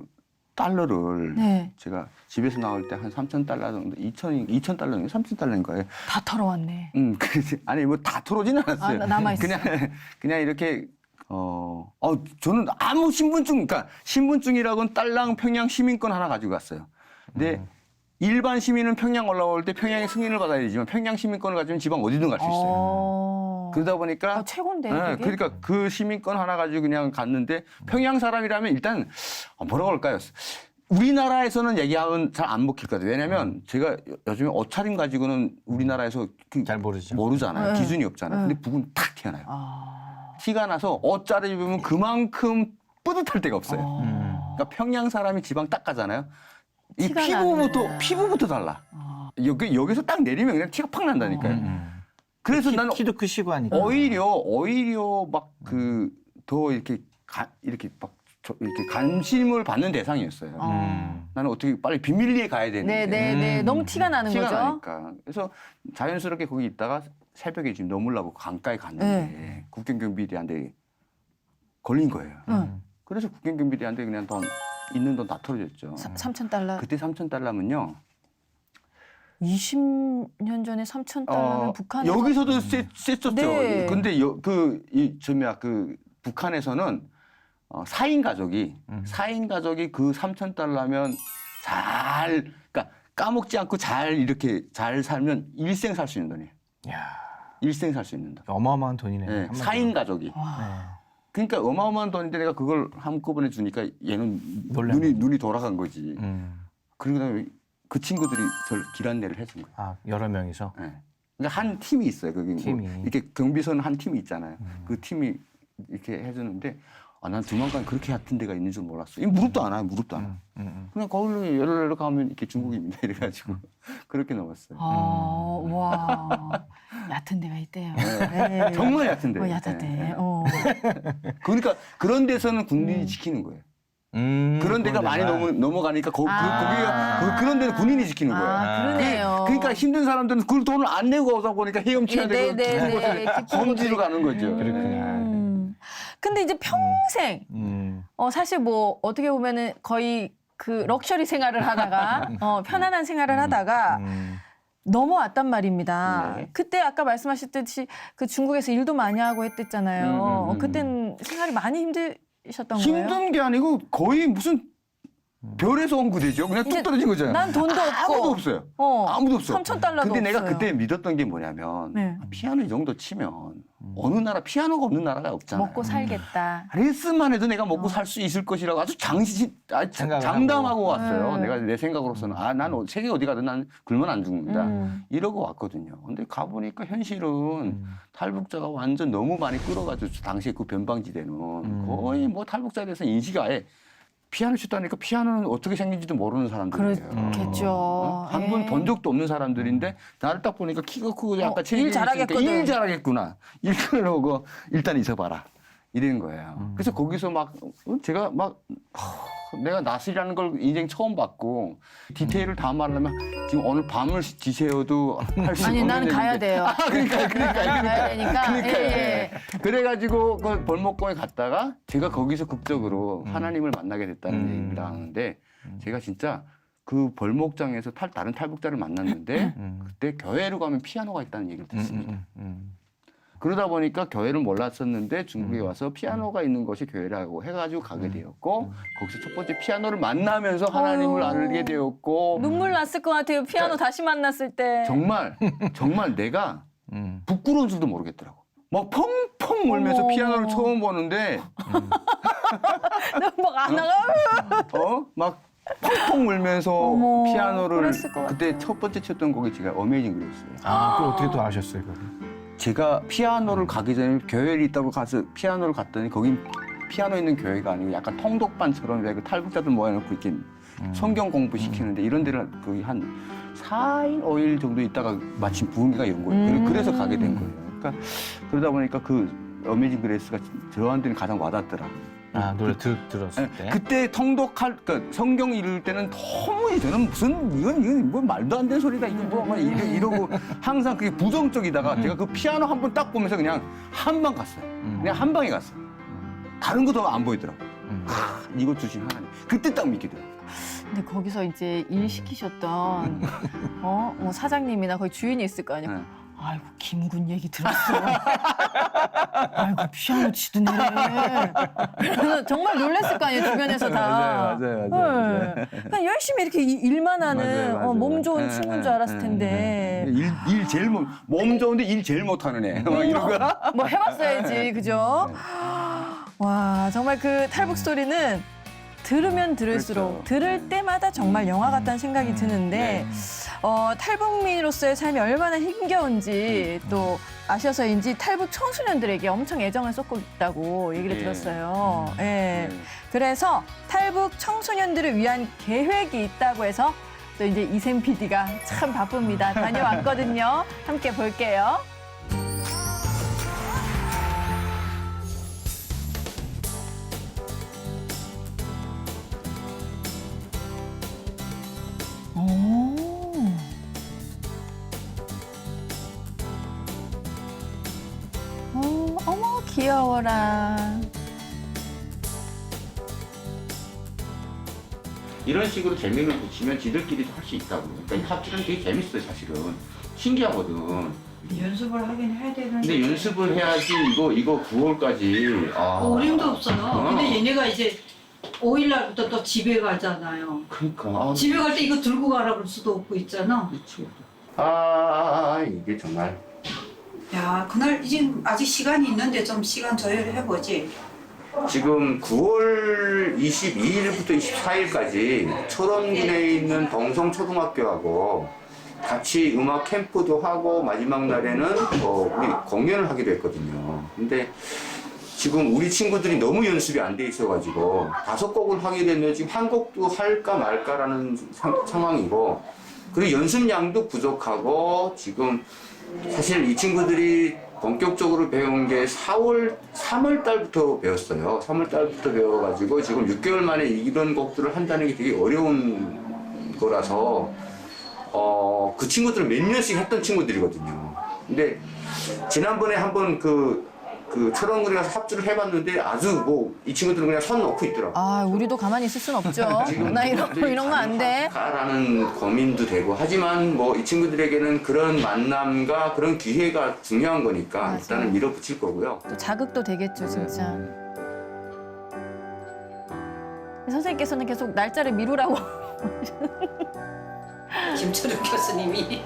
달러를 제가 집에서 나올 때 한 3,000달러 정도, 2,000달러인가 3,000달러인가요? 다 털어왔네. 아니 뭐 다 털어지는 않았어요. 남아있어. 그냥 이렇게 저는 아무 그러니까 신분증이라고는 딸랑 평양 시민권 하나 가지고 갔어요. 근데 일반 시민은 평양 올라올 때 평양의 승인을 받아야 되지만 평양 시민권을 가지면 지방 어디든 갈 수 있어요. 그러다 보니까 최고인데. 그러니까 그 시민권 하나 가지고 그냥 갔는데 평양 사람이라면 일단 뭐라고 할까요? 우리나라에서는 얘기하면 잘 안 먹힐 것 같아요. 왜냐면 제가 요즘에 옷차림 가지고는 우리나라에서 잘 모르잖아요. 기준이 없잖아요. 근데 북은 탁 튀어나요. 티가 나서 옷자를 입으면 그만큼 뿌듯할 데가 없어요. 그러니까 평양 사람이 지방 딱 가잖아요. 이 피부부터 달라. 여기서 딱 내리면 그냥 티가 팍 난다니까요. 그래서 나는 키도 크시고 하니까 오히려 막 더 이렇게 이렇게 관심을 받는 대상이었어요. 나는 어떻게 빨리 비밀리에 가야 되는데. 네네네. 너무 티가 나는 거죠. 나니까. 그래서 자연스럽게 거기 있다가 새벽에 지금 넘으려고 강가에 갔는데 국경경비대한테 걸린 거예요. 그래서 국경경비대한테 그냥 돈 있는 돈 다 털어줬죠. 3,000달러. 그때 3,000달러면요. 20년 전에 3,000달러면 북한에서 여기서도 셌었죠. 네. 근데 그 북한에서는 4인 가족이 그 3,000달러면 그러니까 까먹지 않고 이렇게 잘 살면 일생 살 수 있는 돈이에요. 야, 일생 살 수 있는 돈. 어마어마한 돈이네. 네, 한마디로. 4인 가족이. 그러니까 어마어마한 돈인데 내가 그걸 한꺼번에 주니까 얘는 놀란 눈이 돌아간 거지. 음. 그리고 그다음에 그 친구들이 저를 길 안내를 해준 거예요. 아, 여러 명이서. 네. 그러니까 한 팀이 있어요. 거기 팀이. 이렇게 경비선 한 팀이 있잖아요. 그 팀이 이렇게 해주는데 난 조만간 그렇게 얕은 데가 있는 줄 몰랐어. 이 무릎도 안 와요. 무릎도 안 와. 그냥 거기로 열흘 가면 이렇게 중국입니다. 이래가지고 그렇게 넘었어요. 와, 얕은 데가 있대요. 네. 정말 얕은데. 얕대. 네. 그러니까 그런 데서는 군인이 지키는 거예요. 그런 데가 많이 넘어가니까 거기가 그런 데는 군인이 지키는 거예요. 그러네요. 그러니까 힘든 사람들은 그 돈을 안 내고 오다 보니까 헤엄쳐야 되고 깊은 곳에 험지로 가는 거죠. 그렇구나. 근데 이제 평생 사실 뭐 어떻게 보면은 거의 그 럭셔리 생활을 하다가 편안한 생활을 하다가 넘어왔단 말입니다. 네. 그때 아까 말씀하셨듯이 그 중국에서 일도 많이 하고 했댔잖아요. 그때는 생활이 많이 힘드셨던 거예요? 힘든 게 아니고 거의 무슨 별에서 온 구대죠. 그냥 뚝 떨어진 거잖아요. 난 돈도 없고 아무도 없어요. 아무도 없어. 3,000달러도 근데 내가 없어요. 그때 믿었던 게 뭐냐면 네. 피아노 이 정도 치면 어느 나라 피아노가 없는 나라가 없잖아요. 먹고 살겠다. 레슨만 해도 내가 먹고 살 수 있을 것이라고 아주 장담하고 왔어요. 내가 내 생각으로서는 난 세계 어디 가든 난 굶으면 안 죽는다. 이러고 왔거든요. 근데 가보니까 현실은 탈북자가 완전 너무 많이 끌어가지고 당시에 그 변방지대는 거의 뭐 탈북자에 대해서 인식이 아예 피아노 쳤다니까 피아노는 어떻게 생긴지도 모르는 사람들이에요. 그렇겠죠. 한 번 본 적도 없는 사람들인데 나를 딱 보니까 키가 크고 약간 일 체격이 있으니까 잘하겠거든. 일 잘하겠구나. 일을 하고 일단 있어봐라. 이런 거예요. 그래서 거기서 제가 내가 낯이라는 걸 인생 처음 봤고 디테일을 다 말하려면 지금 오늘 밤을 지새워도 할 수 아니, 나는 가야 돼요. 그러니까. 가야 되니까. 예. 그래가지고 그 벌목공에 갔다가 제가 거기서 극적으로 하나님을 만나게 됐다는 얘기를 하는데 제가 진짜 그 벌목장에서 다른 탈북자를 만났는데 그때 교회로 가면 피아노가 있다는 얘기를 듣습니다. 그러다 보니까 교회를 몰랐었는데 중국에 와서 피아노가 있는 것이 교회라고 해가지고 가게 되었고 거기서 첫 번째 피아노를 만나면서 하나님을 알게 되었고 눈물 났을 것 같아요. 피아노 다시 만났을 때. 정말 내가 부끄러운 줄도 모르겠더라고. 막 펑펑 울면서 피아노를 처음 보는데 막 안 나가. 막 펑펑 울면서 피아노를 그랬을 것 그때 첫 번째 쳤던 곡이 제가 어메이징 그레이스예요. 그걸 어떻게 또 아셨어요, 그걸? 제가 피아노를 가기 전에 교회에 있다고 가서 피아노를 갔더니 거긴 피아노 있는 교회가 아니고 약간 통독반처럼 왜 그 탈북자들 모여놓고 이렇게 성경 공부시키는데 이런 데를 거의 한 4일, 5일 정도 있다가 마침 부흥회가 연 거예요. 그래서 가게 된 거예요. 그러니까 그러다 보니까 그 어메이징 그레이스가 저한테는 가장 와닿더라고요. 노래 들었을 때. 그때 그러니까 성경 읽을 때는 너무 저는 이건 뭐 말도 안 되는 소리다 이거 이러고 항상 그게 부정적이다가 제가 그 피아노 한 번 딱 보면서 그냥 한 방 갔어요. 그냥 한 방에 갔어요. 다른 거 더 안 보이더라고. 이거 주신 하나님. 그때 딱 믿게 돼요. 근데 거기서 이제 일 시키셨던 사장님이나 거기 주인이 있을 거 아니에요. 아이고 김군 얘기 들었어. 아이고 피아노 치던데. 그래서 정말 놀랐을 거 아니에요 주변에서 다. 맞아요. 그냥 열심히 이렇게 일만 하는 맞아요. 몸 좋은 친구인 줄 알았을 텐데. 일 제일 몸 좋은데 일 제일 못하는 애. 막 이런 거. 뭐 해봤어야지, 그죠? 와 정말 그 탈북 스토리는 들으면 들을수록 들을 때마다 정말 영화 같다는 생각이 드는데. 탈북민으로서의 삶이 얼마나 힘겨운지 또 아셔서인지 탈북 청소년들에게 엄청 애정을 쏟고 있다고 얘기를 들었어요. 예. 그래서 탈북 청소년들을 위한 계획이 있다고 해서 또 이제 이샘 PD가 참 바쁩니다. 다녀왔거든요. 함께 볼게요. 어머 귀여워라. 이런 식으로 재미를 붙이면 지들끼리도 할 수 있다고. 그러니까 이 합주는 되게 재밌어요, 사실은. 신기하거든. 연습을 하긴 해야 되는데. 근데 연습을 해야지 이거 9월까지. 어림도 없어요. 근데 얘네가 이제 5일 날부터 또 집에 가잖아요. 그러니까. 집에 갈 때 이거 들고 가라 그럴 수도 없고 있잖아. 그렇지. 이게 정말. 야, 그날 이제 아직 시간이 있는데 좀 시간 조율해보지. 지금 9월 22일부터 24일까지 철원군에 있는 동성초등학교하고 같이 음악 캠프도 하고 마지막 날에는 우리 공연을 하기로 했거든요. 근데 지금 우리 친구들이 너무 연습이 안 돼 있어가지고 5곡을 하게 되면 지금 한 곡도 할까 말까라는 상황이고, 그리고 연습량도 부족하고, 지금 사실 이 친구들이 본격적으로 배운 게 3월 달부터 배웠어요. 3월 달부터 배워가지고 지금 6개월 만에 이런 곡들을 한다는 게 되게 어려운 거라서 그 친구들은 몇 년씩 했던 친구들이거든요. 근데 지난번에 한번 그 철원군에 가서 합주를 해봤는데 아주 이 친구들은 그냥 선 놓고 있더라고. 우리도 가만히 있을 순 없죠. 나 이런 거 안 돼. 라는 고민도 되고, 하지만 이 친구들에게는 그런 만남과 그런 기회가 중요한 거니까 맞아요. 일단은 밀어붙일 거고요. 또 자극도 되겠죠, 진짜. 선생님께서는 계속 날짜를 미루라고. 김철욱 교수님이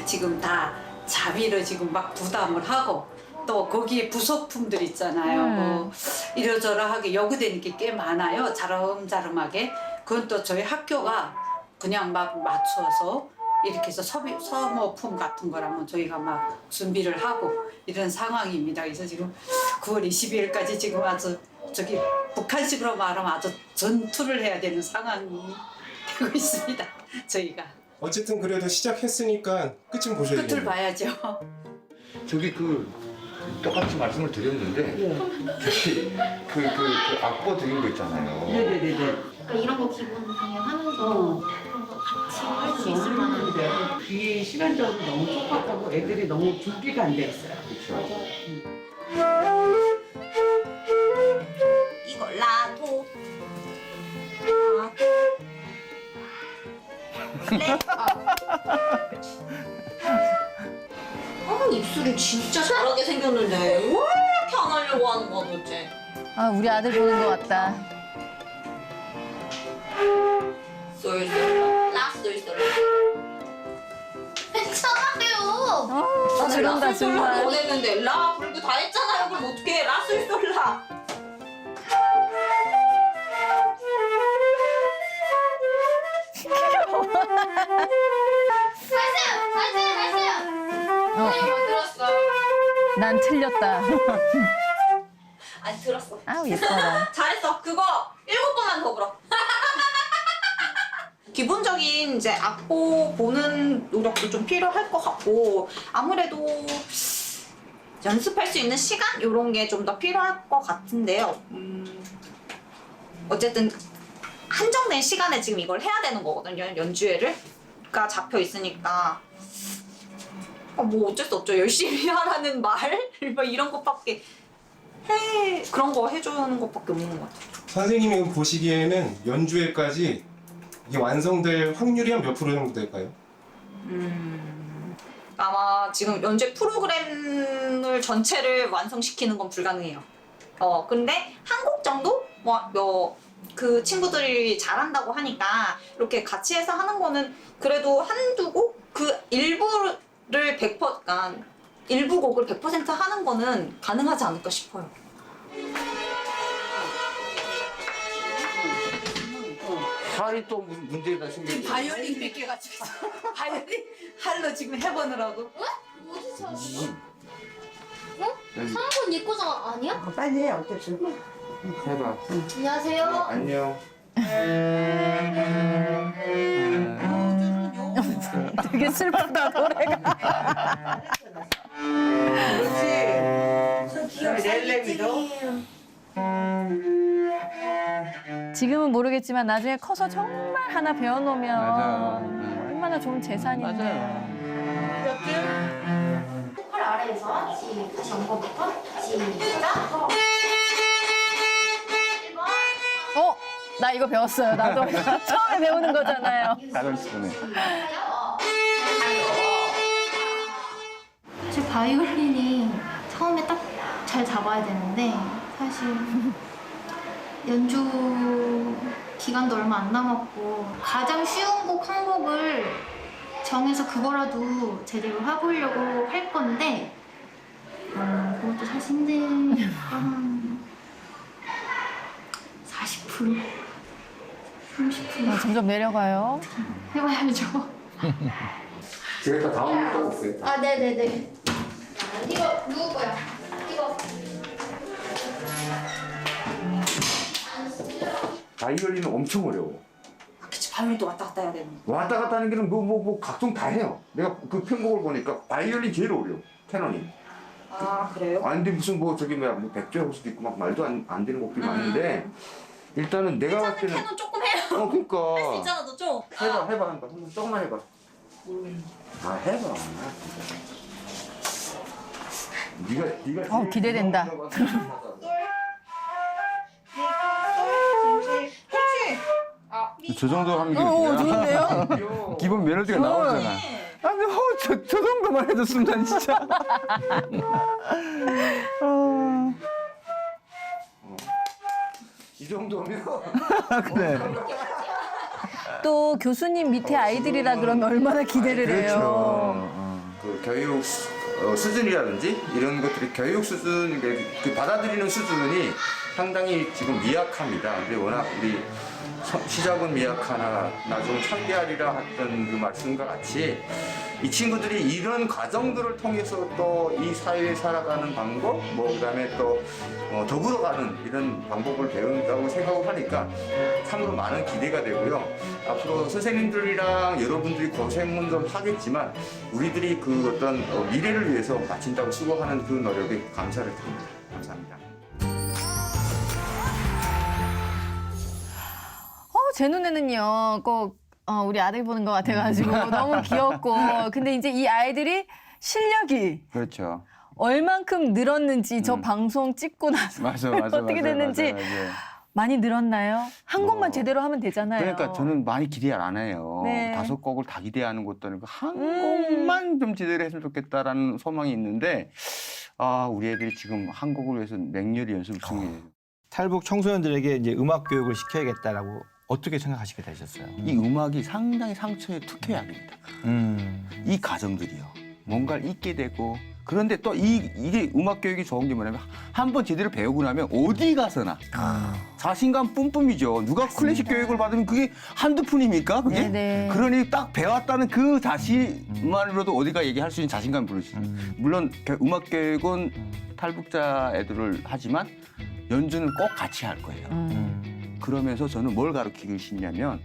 지금 다 자비로 지금 막 부담을 하고, 또 거기에 부속품들 있잖아요. 뭐 이러저러하게 요구되는 게 꽤 많아요. 자름자름하게. 그건 또 저희 학교가 그냥 막 맞춰서 이렇게 해서 소모품 같은 거라면 저희가 막 준비를 하고 이런 상황입니다. 그래서 지금 9월 22일까지 지금 아주 북한식으로 말하면 아주 전투를 해야 되는 상황이 되고 있습니다. 저희가. 어쨌든 그래도 시작했으니까 끝은 보셔야겠네요. 끝을 봐야죠. 똑같이 말씀을 드렸는데 그 악보 드린 거 있잖아요. 네네네네. 그러니까 이런 거 기본 강연하면서 그런 거 같이 할 수 있을 만한. 이게 시간적으로 너무 촉박하고 애들이 너무 준비가 안 돼 있어요. 그렇죠. 이걸 놔둬. 입술이 진짜 잘하게 생겼는데 왜 이렇게 안 하려고 하는 거야 도대체. 우리 아들 보는 것 같다. 쏠쏠라 라쏠쏠라. 괜찮아요. 저런다 정말. 원했는데 라 부르고 다 했잖아요. 그럼 어떻게 라쏠쏠라. 말씀 들었어. 난 틀렸다. 아니 들었어. 예뻐라. 잘했어. 그거 7번만 더 불어. 기본적인 이제 악보 보는 노력도 좀 필요할 것 같고, 아무래도 연습할 수 있는 시간 이런 게 좀 더 필요할 것 같은데요. 어쨌든 한정된 시간에 지금 이걸 해야 되는 거거든요. 연주회가 잡혀 있으니까. 뭐 어쩔 수 없죠. 열심히 하라는 말 뭐 이런 것밖에 그런 거 해주는 것밖에 없는 것 같아요. 선생님이 보시기에는 연주회까지 이게 완성될 확률이 한 몇 프로 정도 될까요? 아마 지금 연주회 프로그램을 전체를 완성시키는 건 불가능해요. 근데 한 곡 정도? 그 친구들이 잘한다고 하니까 이렇게 같이 해서 하는 거는 그래도 한두 곡? 그 일부를 100%, 그러니까 일부 곡을 100% 하는 거는 가능하지 않을까 싶어요. 살이 또 무슨 문제가 생겼지? 바이올린 몇 개가 있어. 바이올린 할로 지금 해보느라고. 어디 찾았어? 어? 3번 네 거잖아. 아니야? 빨리 해, 어쨌든. 해봐. 안녕하세요. 안녕. 되게 슬프다 노래가. 그렇지. 렐레미도. 지금은 모르겠지만 나중에 커서 정말 하나 배워놓으면 얼마나 좋은 재산인데. 팔 아래에서 다시 엉거부터 시작. 1번. 나 이거 배웠어요. 나도 처음에 배우는 거잖아요. 다른 수준에. 사실 바이올린이 처음에 딱 잘 잡아야 되는데 사실 연주 기간도 얼마 안 남았고 가장 쉬운 곡 한 곡을 정해서 그거라도 제대로 해보려고 할 건데 그것도 사실 힘드니까 한 40%, 30% 점점 내려가요. 해봐야죠. 제가 다음 또 없어요. 아, 네네네. 이거 누구 거야? 이거. 바이올린은 엄청 어려워. 그치, 바이올린도 왔다 갔다 해야 되는. 왔다 갔다 하는 게는 뭐 각종 다 해요. 내가 그 편곡을 보니까 바이올린 제일 어려워. 테너니. 아, 그래요? 아니 근데 무슨 뭐 저기 뭐야 뭐 백조의 호수도 있고 막 말도 안 되는 곡들이 많은데 일단은 내가 봤을 때는 캐논 조금 해요. 그러니까 할 수 있잖아, 너 좀. 해봐 한번 조금만 해봐. 해봐. 네가 기대된다. 저 정도 하면 좋은데요? 기본 멜로디가 나오잖아. 아니 저 정도만 해줬으면 난 진짜. 이 정도면 그래. 또 교수님 밑에 아이들이라 그러면 얼마나 기대를 해요. 그 교육 수준이라든지 이런 것들이 교육 수준, 그 받아들이는 수준이 상당히 지금 미약합니다. 근데 워낙 우리 시작은 미약하나 나중 창대하리라 했던 그 말씀과 같이 이 친구들이 이런 과정들을 통해서 또 이 사회에 살아가는 방법, 뭐 그다음에 또 더불어 가는 이런 방법을 배운다고 생각을 하니까 참으로 많은 기대가 되고요. 앞으로 선생님들이랑 여러분들이 고생은 좀 하겠지만 우리들이 그 어떤 미래를 위해서 마친다고 수고하는 그 노력에 감사를 드립니다. 감사합니다. 제 눈에는요, 꼭 우리 아들 보는 것 같아가지고 너무 귀엽고. 근데 이제 이 아이들이 실력이 그렇죠. 얼만큼 늘었는지 저 방송 찍고 나서 맞아. 어떻게 됐는지 많이 늘었나요? 한 곡만 제대로 하면 되잖아요. 그러니까 저는 많이 기대 안 해요. 네. 5곡을 다 기대하는 것도 아니고 한 곡만 좀 제대로 했으면 좋겠다라는 소망이 있는데 우리 애들이 지금 한 곡을 위해서 맹렬히 연습을 중이에요. 탈북 청소년들에게 이제 음악 교육을 시켜야겠다라고 어떻게 생각하시게 되셨어요? 이 음악이 상당히 상처에 투표약입니다. 이 가정들이요. 뭔가를 잊게 되고 그런데 또 이게 음악 교육이 좋은 게 뭐냐면 한번 제대로 배우고 나면 어디 가서나 자신감 뿜뿜이죠. 누가 클래식 교육을 받으면 그게 한두 푼입니까? 그게? 네네. 그러니 딱 배웠다는 그 자신만으로도 어디가 얘기할 수 있는 자신감이 부르시죠. 물론 음악 교육은 탈북자 애들을 하지만 연주는 꼭 같이 할 거예요. 그러면서 저는 뭘 가르치고 싶냐면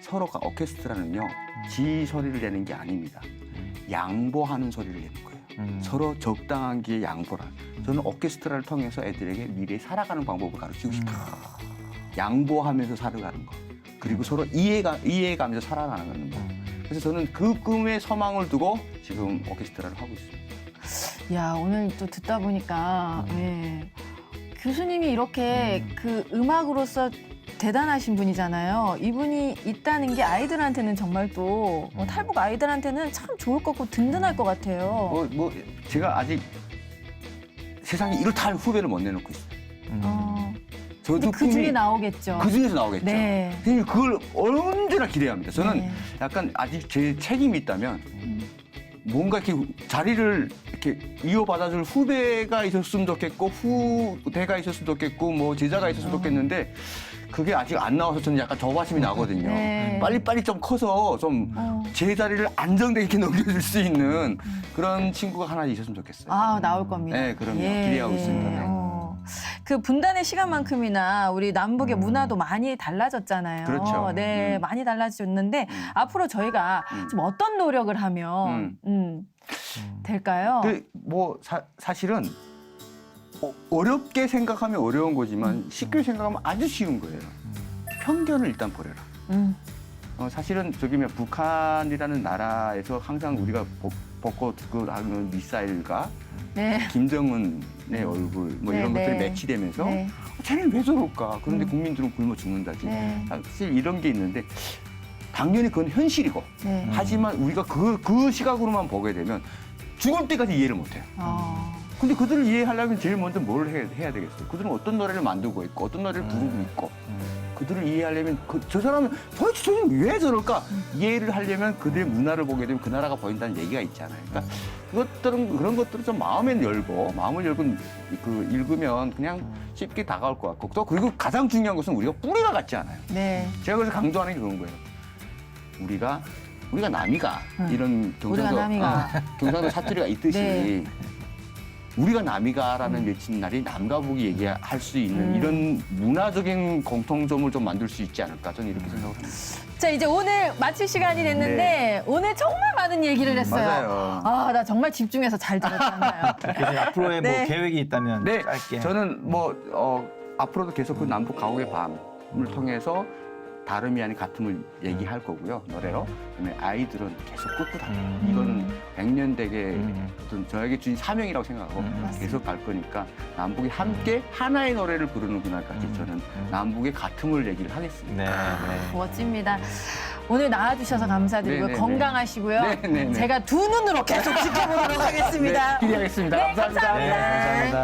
서로가 오케스트라는요. 지 소리를 내는 게 아닙니다. 양보하는 소리를 내는 거예요. 서로 적당한 게 양보라. 저는 오케스트라를 통해서 애들에게 미래에 살아가는 방법을 가르치고 싶어요. 양보하면서 살아가는 거. 그리고 서로 이해가면서 살아가는 거. 그래서 저는 그 꿈에 소망을 두고 지금 오케스트라를 하고 있습니다. 야, 오늘 또 듣다 보니까 교수님이 이렇게 그 음악으로서 대단하신 분이잖아요. 이분이 있다는 게 아이들한테는 정말 또 탈북 아이들한테는 참 좋을 것 같고 든든할 것 같아요. 제가 아직 세상에 이렇다 할 후배를 못 내놓고 있어요. 저도 그 중에 나오겠죠. 그 중에서 나오겠죠. 네. 그걸 언제나 기대합니다. 저는 약간 아직 제 책임이 있다면 뭔가 이렇게 자리를 이렇게 이어받아줄 후배가 있었으면 좋겠고 후대가 있었으면 좋겠고 뭐 제자가 있었으면 좋겠는데 그게 아직 안 나와서 저는 약간 조바심이 나거든요. 네. 빨리빨리 좀 커서 좀 제 자리를 안정되게 이렇게 넘겨줄 수 있는 그런 친구가 하나 있었으면 좋겠어요. 나올 겁니다. 네, 그럼요. 기대하고 있습니다. 네. 그 분단의 시간만큼이나 우리 남북의 문화도 많이 달라졌잖아요. 그렇죠. 네, 많이 달라졌는데 앞으로 저희가 좀 어떤 노력을 하면 될까요? 사실은 어렵게 생각하면 어려운 거지만 쉽게 생각하면 아주 쉬운 거예요. 편견을 일단 버려라. 사실은 저기면 북한이라는 나라에서 항상 우리가 벗고 두고 하는 미사일과 네. 김정은의 얼굴 뭐 이런 네, 것들이 네. 매치되면서 네. 쟤는 왜 저럴까? 그런데 국민들은 굶어 죽는다지. 네. 사실 이런 게 있는데 당연히 그건 현실이고 네. 하지만 우리가 그 시각으로만 보게 되면 죽을 때까지 이해를 못해요. 근데 그들을 이해하려면 제일 먼저 뭘 해야 되겠어요? 그들은 어떤 노래를 만들고 있고 어떤 노래를 부르고 있고 그들을 이해하려면 저 사람은 도대체 저 사람이 왜 저럴까? 이해를 하려면 그들의 문화를 보게 되면 그 나라가 보인다는 얘기가 있잖아요. 그러니까 그런 것들을 좀 마음을 열고 그 읽으면 그냥 쉽게 다가올 것 같고 또 그리고 가장 중요한 것은 우리가 뿌리가 같지 않아요. 네. 제가 그래서 강조하는 게 그런 거예요. 우리가 남이가 이런 경상도 사투리가 있듯이 네. 우리가 남이가라는 외친 날이 남과 북이 얘기할 수 있는 이런 문화적인 공통점을 좀 만들 수 있지 않을까 저는 이렇게 생각을 합니다. 자, 이제 오늘 마칠 시간이 됐는데 네. 오늘 정말 많은 얘기를 했어요. 맞아요. 아, 나 정말 집중해서 잘 들었잖아요. 그래서 앞으로의 뭐 네. 계획이 있다면 네, 짧게. 저는 앞으로도 계속 그 남북 가옥의 밤을 통해서 다름이 아닌 같음을 얘기할 거고요, 노래로. 그다음에 아이들은 계속 꿋꿋하게. 이거는 100년 되게 어떤 저에게 주신 사명이라고 생각하고 계속 갈 거니까 남북이 함께 하나의 노래를 부르는 그날까지 저는 남북의 같음을 얘기를 하겠습니다. 네, 네. 멋집니다. 오늘 나와주셔서 감사드리고 네, 네, 건강하시고요. 네, 네, 네. 제가 두 눈으로 계속 지켜보도록 하겠습니다. 네, 기대하겠습니다. 네, 감사합니다. 감사합니다. 네, 감사합니다.